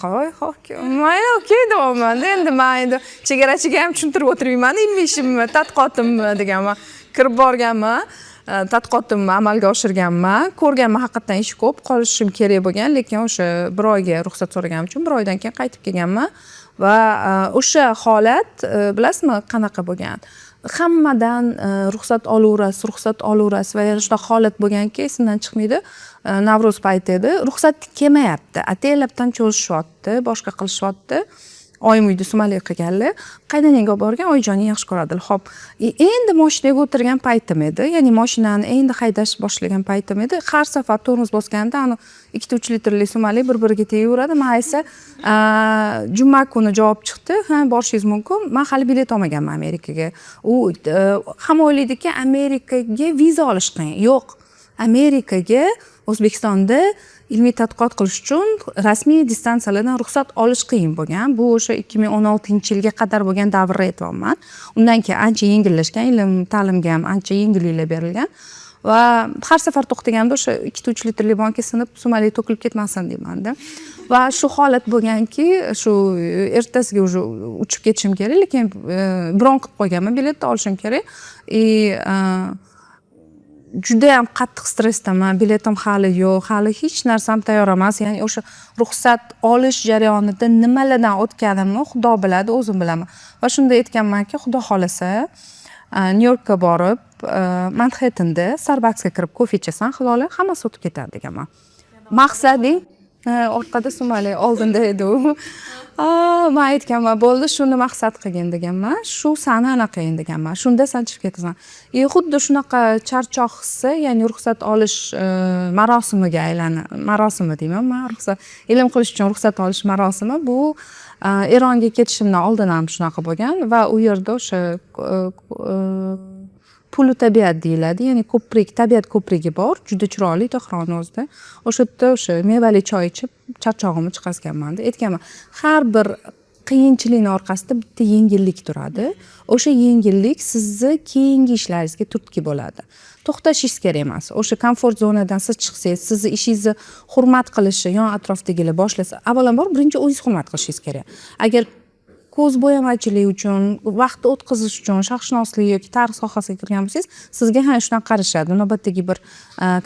Mayli, okey deyman. Endi men endi chegarachiga ham tushuntirib o'tirmayman, ilmiy ishimni, tadqiqotimni deganman. Kirib borganman. Tadqiqotimni amalga oshirganman, ko'rganman haqiqatan ish ko'p, qolishim kerak bo'lgan, lekin o'sha 1 oyga ruxsat so'raganim uchun 1 oydan keyin qaytib kelganman va o'sha holat bilasizmi qanaqa bo'lgan? Hammadan ruxsat olaverasiz va yana shunaqa holat bo'lganki, esimdan chiqmaydi. Navro'z payti edi, ruxsat kelmayapti, ataylabdan cho'zishyapti, boshqa qilishyapti. oyim uyda sumalak qilganlar qaydananga olib borgan oyijonim yaxshi ko'radilar. Xo'p, endi mashinaga o'tirgan paytim edi, ya'ni mashinani endi haydash boshlagan paytim edi. Har safar tormoz bosganda ani 2-3 litrli sumalak bir-biriga tegaveradi. Men aytsa, juma kuni javob chiqdi, ha borishingiz mumkin. Men hali bilet olmaganman Amerikaga. U hamma o'ylaydiki, Amerikaga viza olish qiyin. Yo'q. Amerikaga O'zbekistonda ilmiy tadqiqot qilish uchun rasmiy distansiyalardan ruxsat olish qiyin bo'lgan. Bu o'sha 2016-yilga qadar bo'lgan davrda aytyapman. Undan keyin ancha yengillashgan, ilm ta'limga ham ancha yengilliklar berilgan va har safar to'xtaganda o'sha 2-3 litrli banka sinib sumalak to'kilib ketmasin deymanda. Va shu holat bo'lganki, shu ertasiga уже uchib ketishim kerak, lekin bron qilib qo'yganman, biletni olishim kerak. Juda ham qattiq stressdaman, biletim hali yo'q, hali hech narsam tayyor emas. Ya'ni o'sha ruxsat olish jarayonida nimalardan o'tganimni Xudo biladi, o'zim bilaman. Va shunda aytganmanki, Xudo xolasa, Nyu-Yorkka borib, Manhattanda Starbucksga kirib kofe ichasan, hilola hammasi o'tib ketadi deganman. Maqsading orqada sumalak, oldinda edi u. Men aytganman, bo'ldi, shuni maqsad qilgin deganman. Shu sani anaqa endi deganman. Shunda san chiqib ketasan. Xuddi shunaqa charchoq hissi, ya'ni ruxsat olish marosimiga marosimi deyman. Men ruxsat ilm qilish uchun ruxsat olish marosimi bu Eronga ketishimdan oldin ham shunaqa bo'lgan va u yerda o'sha puli tabiat deyiladi, ya'ni ko'prik, tabiat ko'prigi bor, juda chiroyli Tehron o'zida. O'sha yerda o'sha mevali choy ichib charchog'imni chiqazganman deb aytganman. Har bir qiyinchilikning orqasida bitta yengillik turadi. O'sha yengillik sizni keyingi ishlaringizga turtki bo'ladi. To'xtashingiz kerak emas. O'sha komfort zonadan siz chiqsangiz, sizni ishingizni hurmat qilishi, yon atrofdagilar boshlasa, avvalambor birinchi o'zingiz hurmat qilishingiz kerak. Agar ko'z bo'yamachilik uchun, vaqt o'tkazish uchun, sharqshunoslik yoki tarix sohasiga kirgan bo'lsangiz, sizga ham shunaqa qarashadi. Navbatdagi bir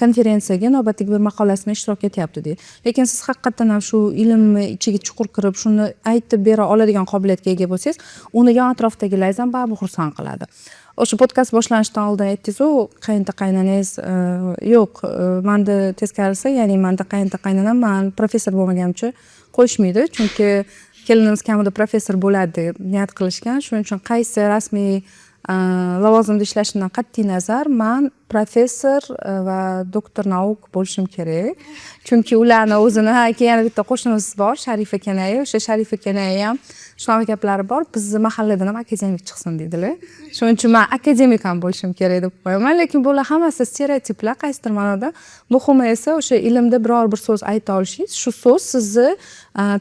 konferensiyaga, navbatdagi bir maqolasida ishtirok etyapti deydi. Lekin siz haqiqatan ham shu ilmni ichiga chuqur kirib, shuni aytib bera oladigan qobiliyatga ega bo'lsangiz, uni yon atrofdagilaringiz ham baribir xursand qiladi. O'sha podkast boshlanishidan oldin aytdingiz-ku, qaynota-qaynanangiz yo'q, menda teskarisi, ya'ni menda qaynota-qaynonam men professor bo'lmaganimcha qo'yishmaydi, chunki kelinimiz kamida professor bo'ladi deb niyat qilishgan. Shuning uchun qaysi rasmiy lavozimda ishlashimdan qat'iy nazar men professor va doktor nauk bo'lishim kerak. Chunki ularni o'zini yana bitta qo'shnimiz bor, Sharifa Kenaya. O'sha Sharifa Kenaya ham shunaqa gaplari bor. Bizni mahalladan ham akademik chiqsin deydilar. Shuning uchun men akademik ham bo'lishim kerak deb qo'yaman. Lekin bular hammasi stereotiplar qaysidir ma'noda. Muhimi esa o'sha ilmda biror bir so'z ayta olishingiz, shu so'z sizni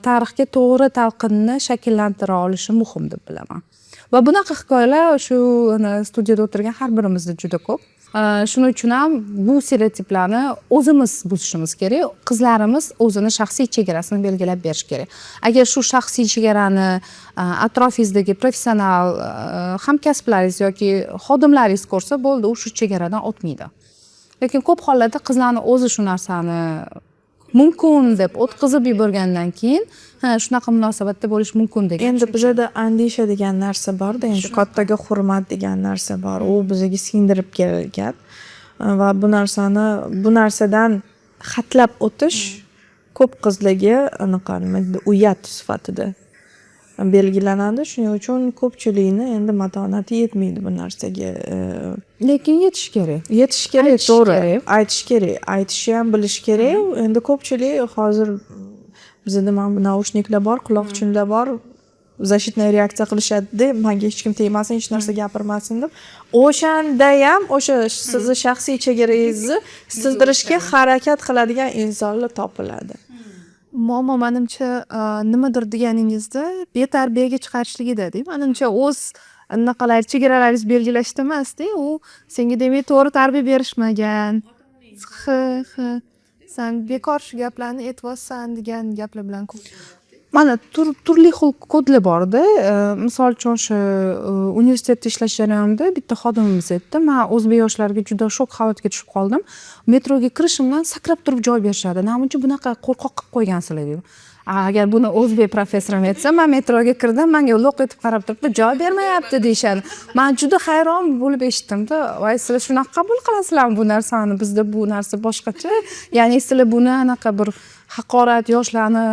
tarixga to'g'ri talqinni shakllantira olishi muhim deb bilaman. Va bunaqa hikoyalar shu studiyada o'tirgan har birimizda juda ko'p. Shuning uchun ham bu stereotiplarni o'zimiz buzishimiz kerak. Qizlarimiz o'zini shaxsiy chegarasini belgilab berish kerak. Agar shu shaxsiy chegarani atrofingizdagi professional hamkasblaringiz yoki xodimlaringiz ko'rsa, bo'ldi, u shu chegaradan o'tmaydi. Lekin ko'p hollarda qizlarni o'zi shu narsani mumkin deb o'tkazib yuborgandan keyin shunaqa munosabatda bo'lish mumkin degan. Endi bizda andisha degan narsa bor-da, endi kattaga hurmat degan narsa bor. U bizga singdirib kelgan va bu narsadan xatlab o'tish ko'p qizlarga anaqa uyat sifatida belgilanadi. Shuning uchun ko'pchilikni endi matonati yetmaydi bu narsaga. Lekin yetish kerak. Yetish kerak, to'g'ri. Aytish kerak, aytishni ham bilish kerak. Endi ko'pchilik hozir bizda mana naushniklar bor, quloqchinlar bor. Защитная reaksiya qilishadi, menga hech kim tegmasin, hech narsa gapirmasin deb. O'shanda ham o'sha sizni shaxsiy chegarangizni sezdirishga harakat qiladigan insonlar topiladi. Muammo menimcha nimadir deganingizda betarbiyaga chiqarishlik edi. Menimcha o'z anaqalar chegaralaringiz belgilashda emasda, u senga demak to'g'ri tarbiya berishmagan. Sen bekor shu gaplarni aytyapsan degan gaplar bilan ko'p. Mana turli xil kodlar bor-da. Misol uchun o'sha universitetda ishlash jarayonida bitta xodimimiz aytdi, men o'zbek yoshlariga juda shok holatga tushib qoldim. Metroga kirishimdan sakrab turib joy berishadi. Namuncha bunaqa qo'rqoq qilib qo'ygansizlar dedi. Agar buni o'zbek professorim aytsa, men metroga kirdim, menga loq etib qarab turibdi, joy bermayapti deyshadi. Men juda hayron bo'lib eshitdim-da. Voy, sizlar shunaqa qabul qilasizlarmi bu narsani? Bizda bu narsa boshqacha. Ya'ni sizlar buni anaqa bir haqorat, yoshlarni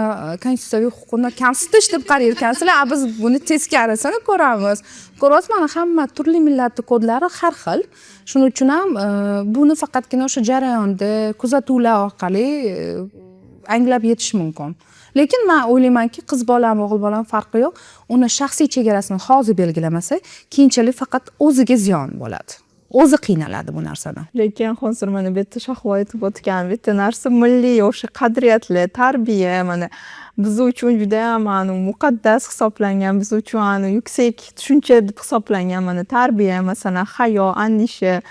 konstitutsiyaviy huquqini kamsitish deb qarayotgansizlar, a biz buni teskarisini ko'ramiz. Ko'ryapsiz, mana hamma turli millatni kodlari har xil. Shuning uchun ham buni faqatgina o'sha jarayonda kuzatuvlar orqali anglab yetish mumkin. Lekin men o'ylaymanki, qiz bolam, o'g'il bolam farqi yo'q. Uni shaxsiy chegarasini hozir belgilamasa, keyinchalik faqat o'ziga ziyon bo'ladi. O'zi qiynaladi bu narsadan. Lekin hozir mana bu yerda Shahlo aytib o'tgan bitta narsa milliy o'sha qadriyatli tarbiya mana biz uchun juda ham muqaddas hisoblangan, biz uchun yuksak tushuncha deb hisoblangan mana tarbiya, masalan, hayo, andisha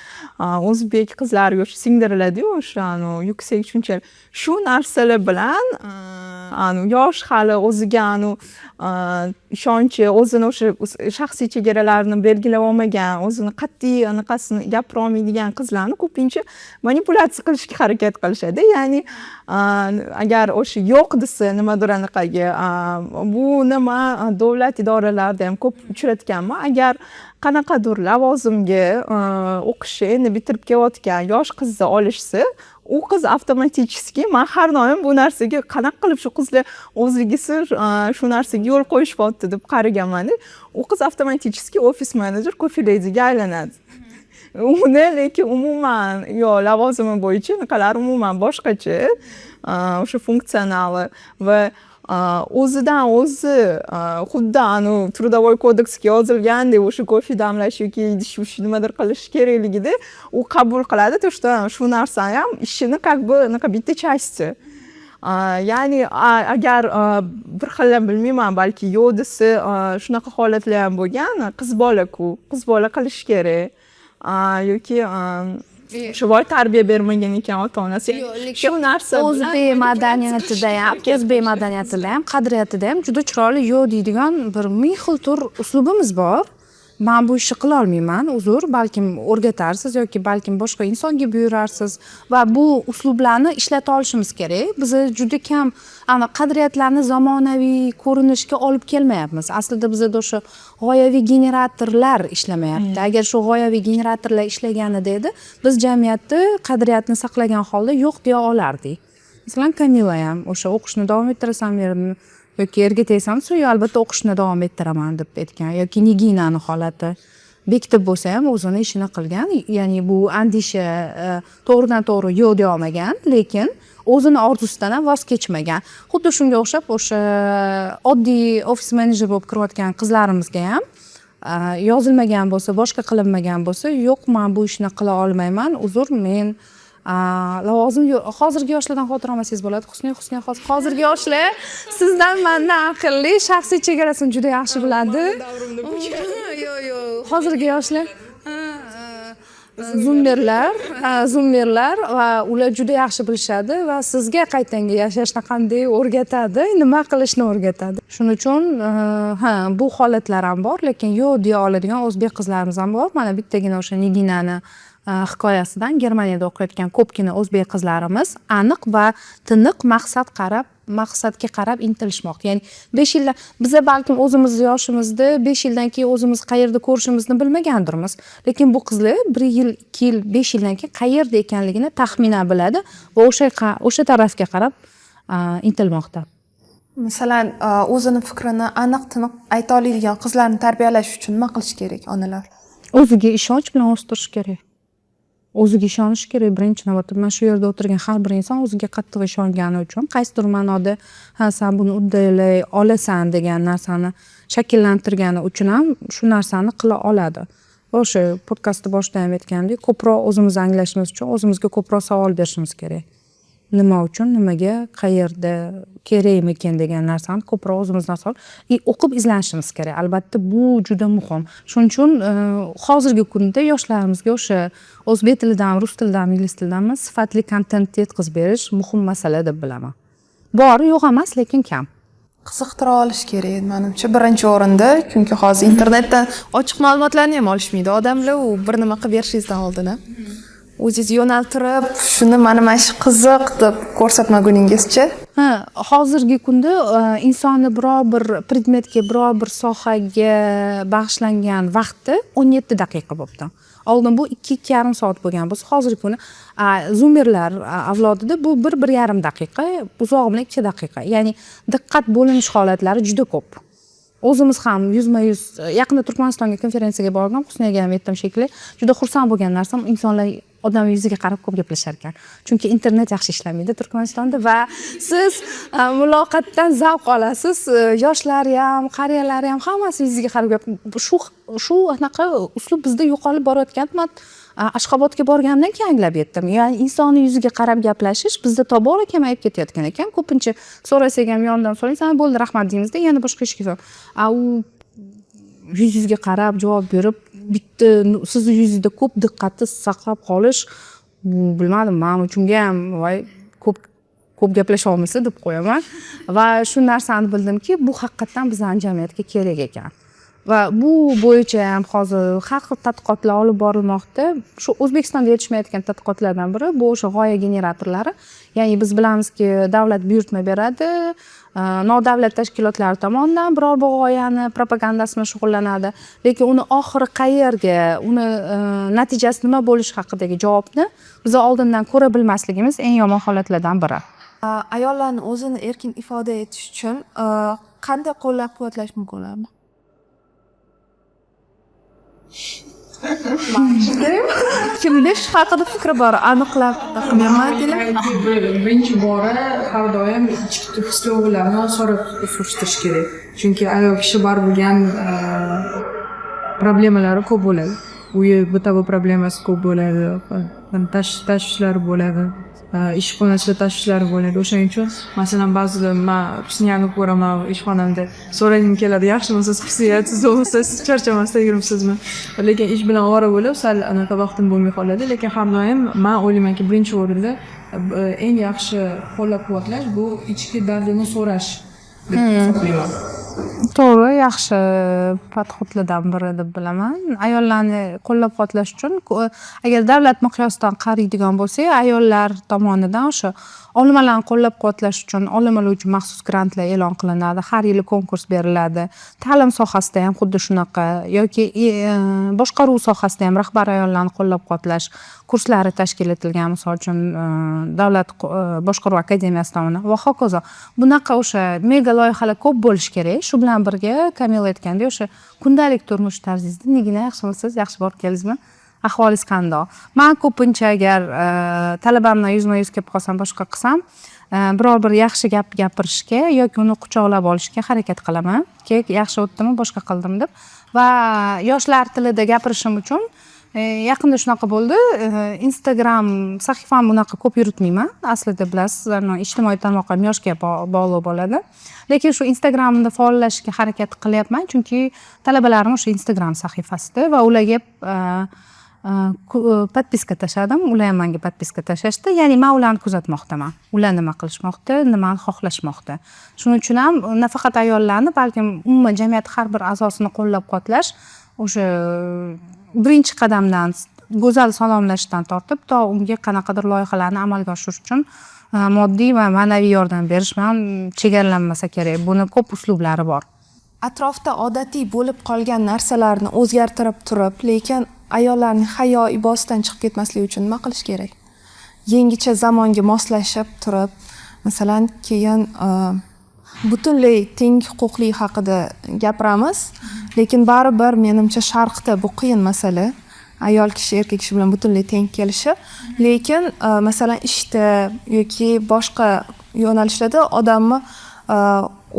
o'zbek qizlariga o'sha singdiriladi-yu, o'sha yuksak tushunchalar. Shu narsalar bilan yosh hali o'ziga ishonchi, o'zini o'sha shaxsiy chegaralarini belgilab olmagan, o'zini qat'iy anaqasini gapira olmaydigan qizlarni ko'pincha manipulyatsiya qilishga harakat qilishadi. Ya'ni agar o'sha yo'q desa nimadir anaqaga, bu nima davlat idoralarida ham ko'p uchratganman. Agar qanaqadir lavozimga o'qishi, endi bitirib kelayotgan yosh qizni olishsa, u qiz avtomatik men har doim bu narsaga qanaqa qilib shu qizlar o'zligisi shu narsaga yo'l qo'yishmoqda deb qaraganman. U qiz avtomatik ofis menejer, coffee ladyga aylanadi. Uni lekin umuman lavozimi bo'yicha naqalar umuman boshqacha, o'sha funktsionali va o'zidan o'zi xuddi Trudovой kodeksga yozilgandek o'sha kofe damlash yoki idish nimadir qilish kerakligida u qabul qiladi, shu narsani ham ishini как бы bitta части. Ya'ni agar bir xil bilmayman, balki yo'q desa shunaqa holatlar ham bo'lgan, qiz bola qilish kerak. Yoki shu boy tarbiya bermagan ekan ota-onasi. Shu narsa o'zbek madaniyatida ham, qadriyatida ham juda chiroyli yo'q deydigan bir ming xil tur uslubimiz bor. Men bu ishni qila olmayman, uzr, balkim o'rgatarsiz yoki balkim boshqa insonga buyurarsiz va bu uslublarni ishlata olishimiz kerak. Biz juda kam qadriyatlarni zamonaviy ko'rinishga olib kelmayapmiz. Aslida bizda o'sha g'oyaviy generatorlar ishlamayapti. Agar shu g'oyaviy generatorlar ishlaganida edi, biz jamiyatni qadriyatni saqlagan holda yo'q deya olardik. Masalan, Kamila ham o'sha o'qishni davom ettirasanmi, yoki erga tegsam, albatta o'qishni davom ettiraman deb aytgan. Yoki Niginani holati. Bekitib bo'lsa ham o'zini ishini qilgan. Ya'ni bu andisha to'g'ridan to'g'ri yo'q deya olmagan, lekin o'zini orzusidan ham voz kechmagan. Xuddi shunga o'xshab o'sha oddiy ofis menejer bo'lib kirayotgan qizlarimizga ham yozilmagan bo'lsa, boshqa qilinmagan bo'lsa, yo'q, men bu ishni qila olmayman, uzr, men lavozim yo'q. Hozirgi yoshlardan xavotir olmasangiz bo'ladi. Hozirgi yoshlar sizdan mandan aqlli, shaxsiy chegarasini juda yaxshi biladi. Yo'q. Hozirgi yoshlar zummerlar va ular juda yaxshi bilishadi va sizga qaytanga yashashni qanday o'rgatadi, nima qilishni o'rgatadi. Shuning uchun bu holatlar ham bor, lekin yo'q deya oladigan o'zbek qizlarimiz ham bor. Mana bittagina o'sha Niginani hikoyasidan Germaniyada o'qiyotgan ko'pgina o'zbek qizlarimiz aniq va tiniq maqsadga qarab intilishmoqda. Ya'ni 5 yildan biza balkim o'zimiz yoshimizda 5 yildan keyin o'zimiz qayerda ko'rishimizni bilmagandirmiz. Lekin bu qizlar 1 yil, 2 yil, 5 yildan keyin qayerda ekanligini taxminan biladi va o'sha tarafga qarab intilmoqda. Masalan, o'zini fikrini aniq-tiniq ayta oladigan qizlarni tarbiyalash uchun nima qilish kerak onalar? O'ziga ishonch bilan o'stirish kerak. O'ziga ishonish kerak. Birinchi navbatda mana shu yerda o'tirgan har bir inson o'ziga qattiq ishongani uchun, qaysidir ma'noda sen buni uddalay olasan degan narsani shakllantirgani uchun ham shu narsani qila oladi. O'sha podkastda boshida ham aytgandek, ko'proq o'zimizni anglashimiz uchun o'zimizga ko'proq savol berishimiz kerak. Nima uchun, nimaga, qayerda, kerakmikan degan narsani ko'proq o'zimizdan o'qib izlanishimiz kerak. Albatta bu juda muhim. Shuning uchun hozirgi kunda yoshlarimizga o'sha o'zbek tilidan, rus tilidan, ingliz tilidan sifatli kontent yetkazib berish muhim masala deb bilaman. Bor, yo'q emas, lekin kam. Qiziqtira olish kerak menimcha birinchi o'rinda, chunki hozir internetdan ochiq ma'lumotlarni ham olishmaydi odamlar, u bir nima qilib berishingizdan oldin o'zingiz yo'naltirib, shuni mana shu qiziq deb ko'rsatmaguningizcha. Hozirgi kunda insonni biror bir predmetga, biror bir sohaga bag'ishlangan vaqti 17 daqiqa bo'libdi. oldin bu 2-2,5 soat bo'lgan bo'lsa hozirgi kuni zoomerlar avlodida bu 1-1,5 daqiqa, uzog'i bilan 2 daqiqa. Ya'ni diqqat bo'linish holatlari juda ko'p. O'zimiz ham yuzma-yuz yaqinda Turkmanistonga konferensiyaga bordim, Husniyaga ham aytdim shekilli. Juda xursand bo'lgan narsam insonlar odam yuziga qarab ko'p gaplashar ekan. Chunki internet yaxshi ishlamaydi Turkmanistonda va siz muloqotdan zavq olasiz. Yoshlari ham, qariyalari ham hammasi yuziga qarab shu anaqa uslub bizda yo'qolib borayotgan. Ashxobodga borgandan keyin anglab yetdim. Ya'ni insonni yuziga qarab gaplashish bizda tobora kamayib ketayotgan ekan. Ko'pincha so'rasak ham yonidan so'rang, "Sana bo'ldi, rahmat" deymizda, yana boshqa ishga u yuzingizga qarab javob berib, bitta sizni yuzingizda ko'p diqqatni saqlab qolish, bilmadim, men uchunga ham voy ko'p gaplasha olmasa deb qo'yaman. Va shu narsani bildimki, bu haqiqatan bizning jamiyatga kerak ekan. Va bu bo'yicha ham hozir har xil tadqiqotlar olib borilmoqda. Shu O'zbekistonda yetishmayotgan tadqiqotlardan biri bu o'sha g'oya generatorlari. Ya'ni biz bilamizki, davlat buyurtma beradi, nodavlat tashkilotlari tomonidan biror bir g'oyani propagandasi bilan shug'ullanadi. Lekin uni oxiri qayerga, uni natijasi nima bo'lishi haqidagi javobni biz oldindan ko'ra bilmasligimiz eng yomon holatlardan biri. Ayollarni o'zini erkin ifoda etish uchun qanday qo'llab-quvvatlash mumkin bo'ladi? Kimda shu haqida fikri bor, aniqlab taqmayman deylar. Birinchi bora har doim ichki his-tuyg'ularni surishtirish kerak. Chunki ayol kishi bor bo'lgan problemalari ko'p bo'ladi. Uyi bitta problemasi ko'p bo'ladi, tashvishlari bo'ladi, ishxonasida tashvishlari bo'ladi. O'shaning uchun masalan ba'zida men Husniyani ko'raman ishxonamda, so'ragim keladi, yaxshimisiz, xususiyatsiz bo'lmasiz, charchamasdan yuribsizmi? Lekin ish bilan ovora bo'lib, sal anaqa vaqtim bo'lmay qoladi. Lekin har doim men o'ylaymanki, birinchi o'rinda eng yaxshi qo'llab-quvvatlash bu ichki dardini so'rash deb hisoblayman. To'g'ri, yaxshi podxodlardan biri deb bilaman. Ayollarni qo'llab-quvvatlash uchun agar davlat miqyosidan qaraydigan bo'lsak, ayollar tomonidan o'sha olimalarni qo'llab-quvvatlash uchun olamalar uchun maxsus grantlar e'lon qilinadi, har yili konkurs beriladi. Ta'lim sohasida ham xuddi shunaqa yoki boshqaruv sohasida ham rahbar ayollarni qo'llab-quvvatlash kurslari tashkil etilgan, misol uchun davlat boshqaruv akademiyasi tomonidan va hokazo. Bunaqa o'sha mega loyihalar ko'p bo'lishi kerak. Shu bilan birga Kamil aytgandek, o'sha kundalik turmush tarzingizda nigina yaxshimisiz, yaxshi borib keldingizmi? Ahvolingiz qanday? Men ko'pincha agar talabamdan yuzma-yuz kelib qolsam, boshqa qilsam, biror bir yaxshi gap gapirishga yoki uni quchoqlab olishga harakat qilaman. Yaxshi o'tdimi, boshqa qildim deb. Va yoshlar tilida gapirishim uchun yaqinda shunaqa bo'ldi. Instagram sahifam bunaqa ko'p yuritmayman. Aslida bilasiz, ijtimoiy tarmoqlar yoshga bog'liq bo'ladi. Lekin shu Instagramda faollashishga harakat qilyapman, chunki talabalarim o'sha Instagram sahifasida va ularga podpiska tashladim. Ular ham menga podpiska tashlashdi. Ya'ni men ularni kuzatmoqdaman. Ular nima qilishmoqda, nimani xohlashmoqda. Shuning uchun ham nafaqat ayollarni, balkim umuman jamiyat har bir a'zosini qo'llab-quvvatlash o'sha birinchi qadamdan go'zal salomlashdan tortib to unga qanaqadir loyihalarni amalga oshirish uchun moddiy va ma'naviy yordam berish bilan chegaralanmasa kerak. Buni ko'p uslublari bor. Atrofda odatiy bo'lib qolgan narsalarni o'zgartirib turib, lekin ayollarning hayo ibosidan chiqib ketmasligi uchun nima qilish kerak? Yangicha zamonga moslashib turib, masalan, keyin butunlay teng huquqli haqida gapiramiz, lekin baribir menimcha sharqda bu qiyin masala. Ayol kishi erkak kishi bilan butunlay teng kelishi, lekin masalan ishda yoki boshqa yo'nalishlarda odamni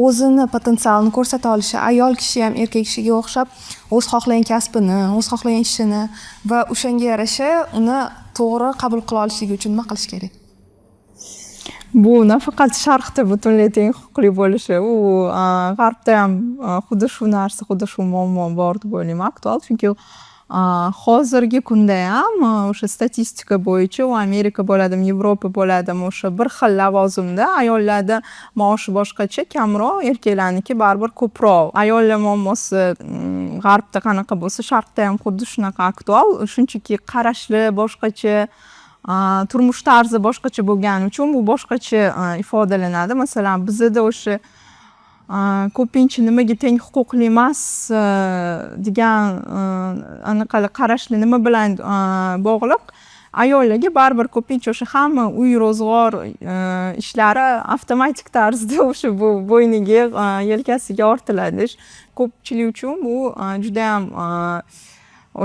o'zini potensialini ko'rsata olishi, ayol kishi ham erkak kishiga o'xshab o'z xohlagan kasbini, o'z xohlagan ishini va o'shanga yarasha uni to'g'ri qabul qila olishligi uchun nima qilish kerak? Bu nafaqat sharqda butunlay teng huquqli bo'lishi, u g'arbda ham xuddi shu narsa, xuddi shu muammo bor deb o'ylayman aktual, chunki hozirgi kunda ham o'sha statistika bo'yicha u Amerika bo'ladimi, Yevropa bo'ladimi, o'sha bir xil lavozimda ayollarda maoshi boshqacha kamroq, erkaklarniki baribir ko'proq. Ayollar muammosi g'arbda qanaqa bo'lsa, sharqda ham xuddi shunaqa aktual, shunchaki qarashli boshqacha, turmush tarzi boshqacha bo'lgani uchun bu boshqacha ifodalanadi. Masalan, bizda o'sha ko'pincha nimaga teng huquqli emas degan anaqalar qarashli nima bilan bog'liq. Ayollarga baribir ko'pincha o'sha hamma uy ro'zg'or ishlari avtomatik tarzda o'sha bu bo'yniga yelkasiga ortiladi. Ko'pchilik uchun bu judayam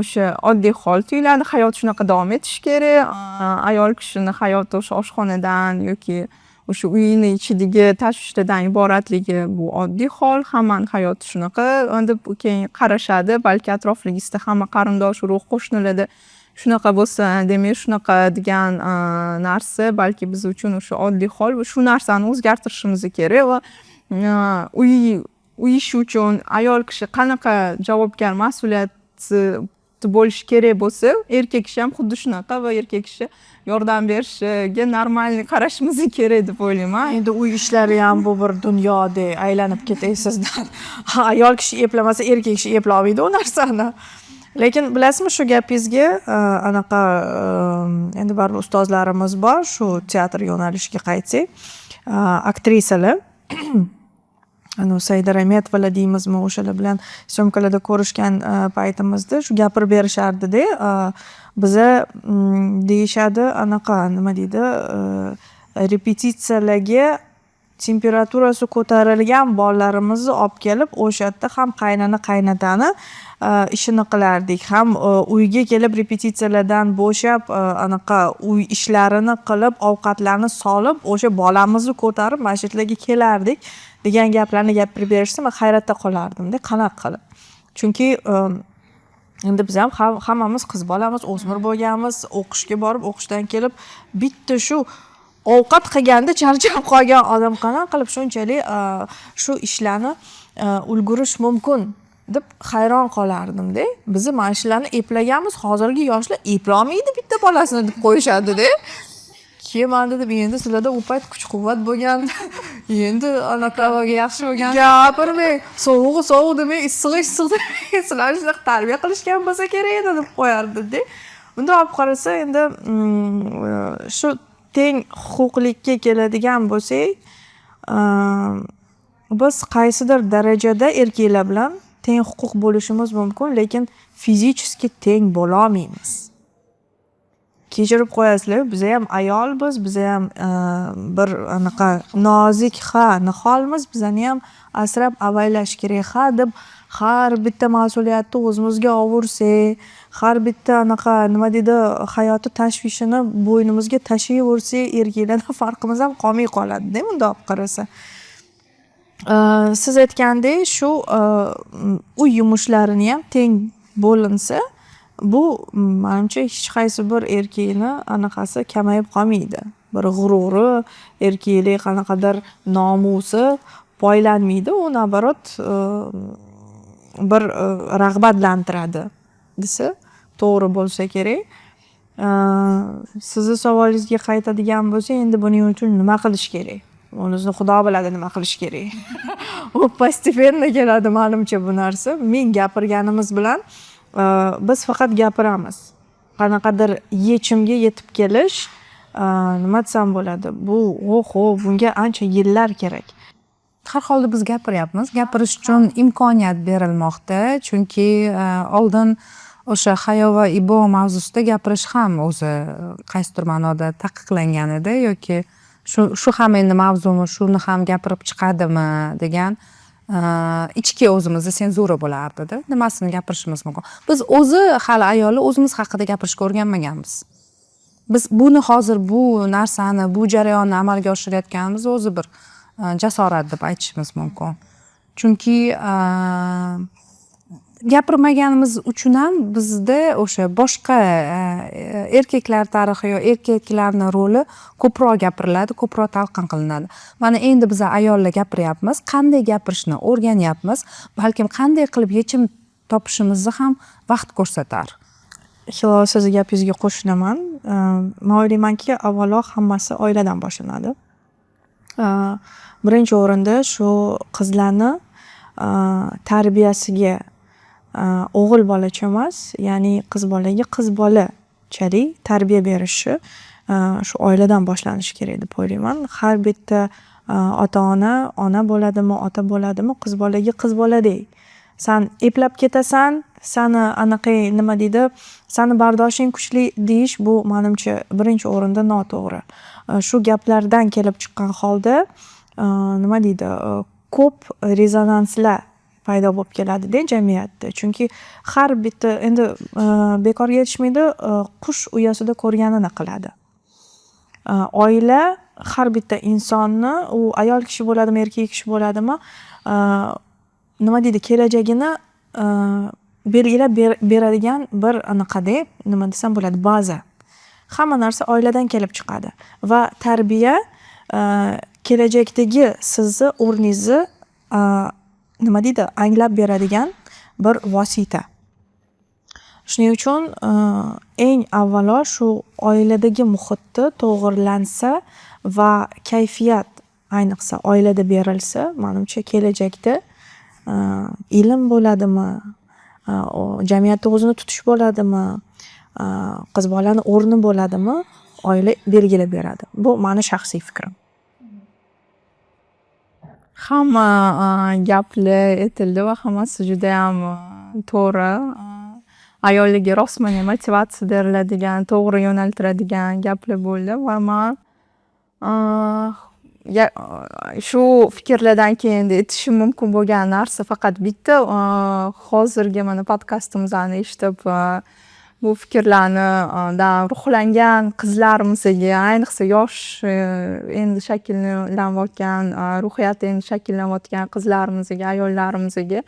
o'sha oddiy hol tuyuladi. Hayot shunaqa davom etishi kerak. Ayol kishini hayoti o'sha oshxonadan yoki o'sha uyini ichidagi tashvishlardan iboratligi bu oddiy hol. Hammaning hayoti shunaqa deb keyin qarashadi. Balki atrofingizda hamma qarindosh, urug' qo'shnilarda shunaqa bo'lsa, demak shunaqa degan narsa balki biz uchun o'sha oddiy hol va shu narsani o'zgartirishimiz kerak va uy ishi uchun ayol kishi qanaqa javobgar, mas'uliyatli bo'lishi kerak bo'lsa, erkak kishi ham xuddi shunaqa va erkak kishi yordam berishiga normalniy qarashimiz kerak deb o'ylayman. Endi uy ishlari ham bu bir dunyodek aylanib ketay sizdan. Ayol kishi eplamasa, erkak kishi eplolmaydi u narsani. Lekin bilasizmi, shu gapingizga anaqa endi baribir ustozlarimiz bor, shu teatr yo'nalishiga qaytsak, aktrisalar Saida Rametova deymizmi, o'shalar bilan syomkalarda ko'rishgan paytimizda shu gapirib berishardi-da, biza deyishadi anaqa nima deydi, repetitsiyalarga temperaturasi ko'tarilgan bolalarimizni olib kelib, o'sha yerda ham qaynona qaynotani ishini qilardik, ham uyga kelib repetitsiyalardan bo'shab anaqa uy ishlarini qilib, ovqatlarni solib, o'sha bolamizni ko'tarib mana shu yerlarga kelardik degan gaplarni gapirib berishsa, men hayratda qolardim-da, qanaqa qilib. Chunki endi biz ham hammamiz qiz bolamiz, o'smir bo'lganmiz, o'qishga borib, o'qishdan kelib bitta shu ovqat qilganda charchab qolgan odam qanaqa qilib shunchalik shu ishlarni ulgurish mumkin deb hayron qolardim-da. Biz mana shularni eplaganmiz, hozirgi yoshlar eplolmaydi bitta bolasini deb qo'yishadi-da. Keyin men dedim, endi sizlarda u payt kuch-quvvat bo'lgan, endi anaqa yaxshi bo'lgan. Gapirmang, sovuq sovuq demang, issiq issiq demang, sizlarni shunaqa tarbiya qilishgan bo'lsa kerak edi deb qo'yardi-da. Bunda olib qarasa, endi shu teng huquqlikka keladigan bo'lsak, biz qaysidir darajada erkaklar bilan teng huquq bo'lishimiz mumkin, lekin fizически teng bo'la olmaymiz. Kechirib qo'yasizlar, biz ham ayolmiz, biz ham bir anaqa nozik niholmiz, bizani ham asrab avaylash kerak deb har bitta mas'uliyatni o'zimizga olursak, har bitta anaqa nima deydi, hayoti tashvishini bo'ynimizga tashlayversak, erkaklardan farqimiz ham qolmay qoladi-da, bunda olib qarasa. Siz aytgandek, shu uy yumushlarini ham teng bo'linsa, bu menimcha hech qaysi bir erkakni anaqasi kamayib qolmaydi. Bir g'ururi, erkaklik qanaqadir nomusi poylanmaydi, u naborot bir rag'batlantiradi desa to'g'ri bo'lsa kerak. Sizni savolingizga qaytadigan bo'lsa, endi buning uchun nima qilish kerak? Uningizni Xudo biladi nima qilish kerak. U postepенно keladi menimcha bu narsa. Men gapirganimiz bilan biz faqat gapiramiz. Qanaqadir yechimga yetib kelish, nima desam bo'ladi? Bu bunga ancha yillar kerak. Har holda biz gapiryapmiz. Gapirish uchun imkoniyat berilmoqda, chunki oldin o'sha hayo va ibo mavzusida gapirish ham o'zi qaysidir ma'noda taqiqlangan edi yoki shu ham endi mavzumi, shuni ham gapirib chiqadimi degan ichki o'zimizda senzura bo'lardi-da. Nimasini gapirishimiz mumkin. Biz o'zi hali ayollar o'zimiz haqida gapirishga o'rganmaganmiz. Biz buni hozir bu narsani, bu jarayonni amalga oshirayotganimiz o'zi bir jasorat deb aytishimiz mumkin. Chunki gapirmaganimiz uchun ham bizda o'sha boshqa erkaklar tarixi yo erkaklarning roli ko'proq gapiriladi, ko'proq talqin qilinadi. Mana endi biz ayollar gapiryapmiz, qanday gapirishni o'rganyapmiz, balkim qanday qilib yechim topishimizni ham vaqt ko'rsatar. Hilol, sizni gapingizga qo'shilaman. Men o'ylaymanki, avvalo hammasi oiladan boshlanadi. Birinchi o'rinda shu qizlarni tarbiyasiga o'g'il bolacha emas, ya'ni qiz bolaga qiz bolachalik tarbiya berishi shu oiladan boshlanishi kerak deb o'ylayman. Har bitta ota ona bo'ladimi, ota bo'ladimi, qiz bolaga qiz boladek. San eplab ketasan, sani anaqa nima deydi, sani bardoshing kuchli deyish bu menimcha birinchi o'rinda noto'g'ri. Shu gaplardan kelib chiqqan holda nima deydi, ko'p rezonanslar paydo bo'lib keladida jamiyatda. Chunki har bitta endi bekorga aytishmaydi, qush uyasida ko'rganini qiladi. Oila har bitta insonni, u ayol kishi bo'ladimi, erkak kishi bo'ladimi, nima deydi, kelajagini belgilab beradigan bir anaqada, nima desam bo'ladi, baza. Hamma narsa oiladan kelib chiqadi va tarbiya kelajakdagi sizni o'rningizni nima deydi, anglab beradigan bir vosita. Shuning uchun eng avvalo shu oiladagi muhitda to'g'irlansa va kayfiyat ayniqsa oilada berilsa, menimcha kelajakda ilm bo'ladimi, jamiyatda o'zini tutish bo'ladimi, qiz bolani o'rni bo'ladimi, oila belgilab beradi. Bu meni shaxsiy fikrim. Hamma gaplar aytildi va hammasi juda ham to'g'ri. Ayollarga rostmana motivatsiya beriladigan, to'g'ri yo'naltiradigan gaplar bo'ldi va men shu fikrlardan keyin aytishim mumkin bo'lgan narsa faqat bitta, hozirgi mana podkastimizni eshitib bu fikrlarni ruhlangan qizlarimizga, ayniqsa yosh endi shakllanayotgan, ruhiyati endi shakllanayotgan qizlarimizga, ayollarimizga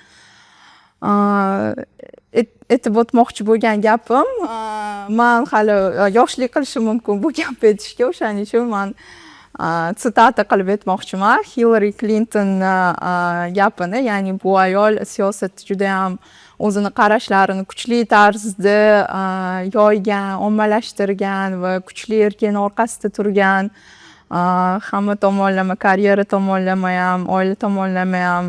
aytib o'tmoqchi bo'lgan gapim, men hali yoshlik qilishim mumkin bu gapni aytishga, o'shaning uchun men sitata qilib aytmoqchiman Hillary Clinton gapini, ya'ni bu ayol siyosatda juda ham o'zini qarashlarini kuchli tarzda yoygan, ommalashtirgan va kuchli erkakning orqasida turgan, hamma tomonlama, karyera tomonlama ham, oila tomonlama ham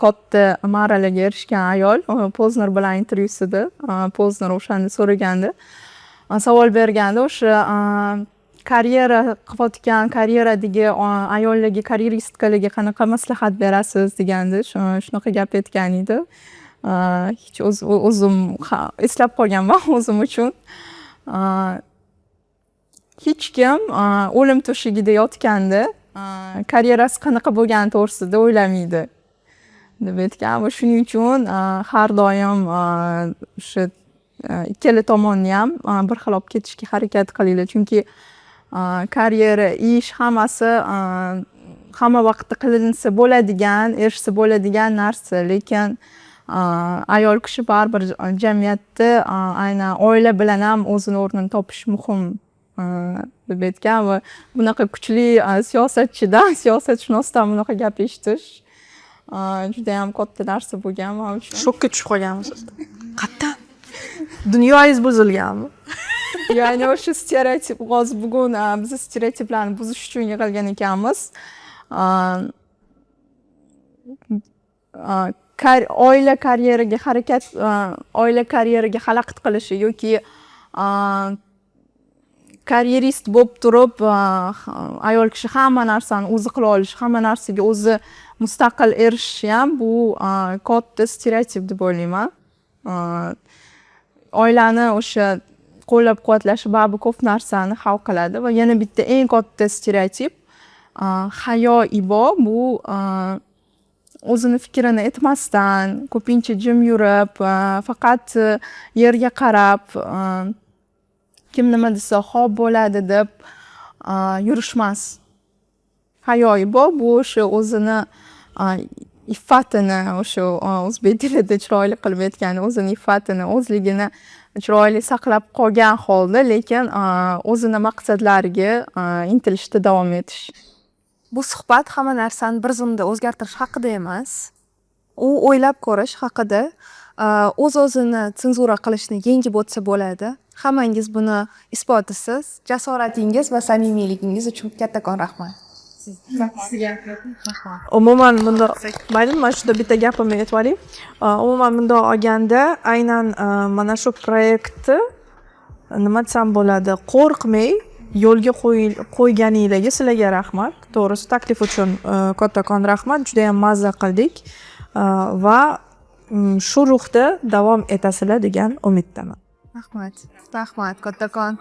katta marralarga erishgan ayol. Pozner bilan intervyusida Pozner o'shani so'raganda, savol berganda, o'sha karyera qilayotgan, karyeradagi ayollarga, karyeristkalarga qanaqa maslahat berasiz deganda, shunaqa gap aytgan edi. Hech o'zim eslab qolganman o'zim uchun. Hech kim o'lim to'shagida yotganda karyerasi qanaqa bo'lgani to'g'risida o'ylamaydi deb aytgan va shuning uchun har doim o'sha ikkala tomonni ham bir xil olib ketishga harakat qilinglar, chunki karyera, ish hammasi hamma vaqtda qilinsa bo'ladigan, erishsa bo'ladigan narsa, lekin ayol kishi baribir jamiyatda aynan oila bilan ham o'zini o'rnini topish muhim deb aytgan va bunaqa kuchli siyosatchidan, siyosatshunosdan bunaqa gap eshitish juda ham katta narsa bo'lgan men uchun. Shokka tushib qolganmisiz? Qattan? Dunyoyingiz buzilganmi? Ya'ni o'sha stereotip, hozir bugun biz stereotiplarni buzish uchun yig'ilgan ekanmiz. Oila karyeraga harakat, oila karyeraga xalaqit qilishi yoki karyerist bo'lib turib, ayol kishi hamma narsani o'zi qila olish, hamma narsaga o'zi mustaqil erishishi ham bu katta stereotip deb o'ylayman. Oilani o'sha qo'llab-quvvatlashi baribir ko'p narsani hal qiladi va yana bitta eng katta stereotip hayo ibo, bu o'zini fikrini aytmasdan, ko'pincha jim yurib, faqat yerga qarab, kim nima desa xo'p bo'ladi deb yurishmas. Hayo ibo, bu o'sha o'zini iffatini, o'sha o'zbek tilida chiroyli qilib aytgani, o'zini iffatini, o'zligini chiroyli saqlab qolgan holda, lekin o'zini maqsadlariga intilishda davom etish. Bu suhbat hamma narsani bir zumda o'zgartirish haqida emas. U o'ylab ko'rish haqida, o'z-o'zini senzura qilishni yengib o'tsa bo'ladi. Hammangiz buni isbotisiz. Jasoratingiz va samimiyligingiz uchun kattakon rahmat. Umuman bunda mayli, mana shunda bitta gapimni aytib oling. Umuman bunda olganda aynan mana shu proyektni nima desam bo'ladi, qo'rqmay yo'lga qo'yganinglarga sizlarga rahmat. To'g'risi taklif uchun kattakon rahmat. Juda ham mazza qildik va shu ruhda davom etasizlar degan umiddaman. Rahmat kattakon.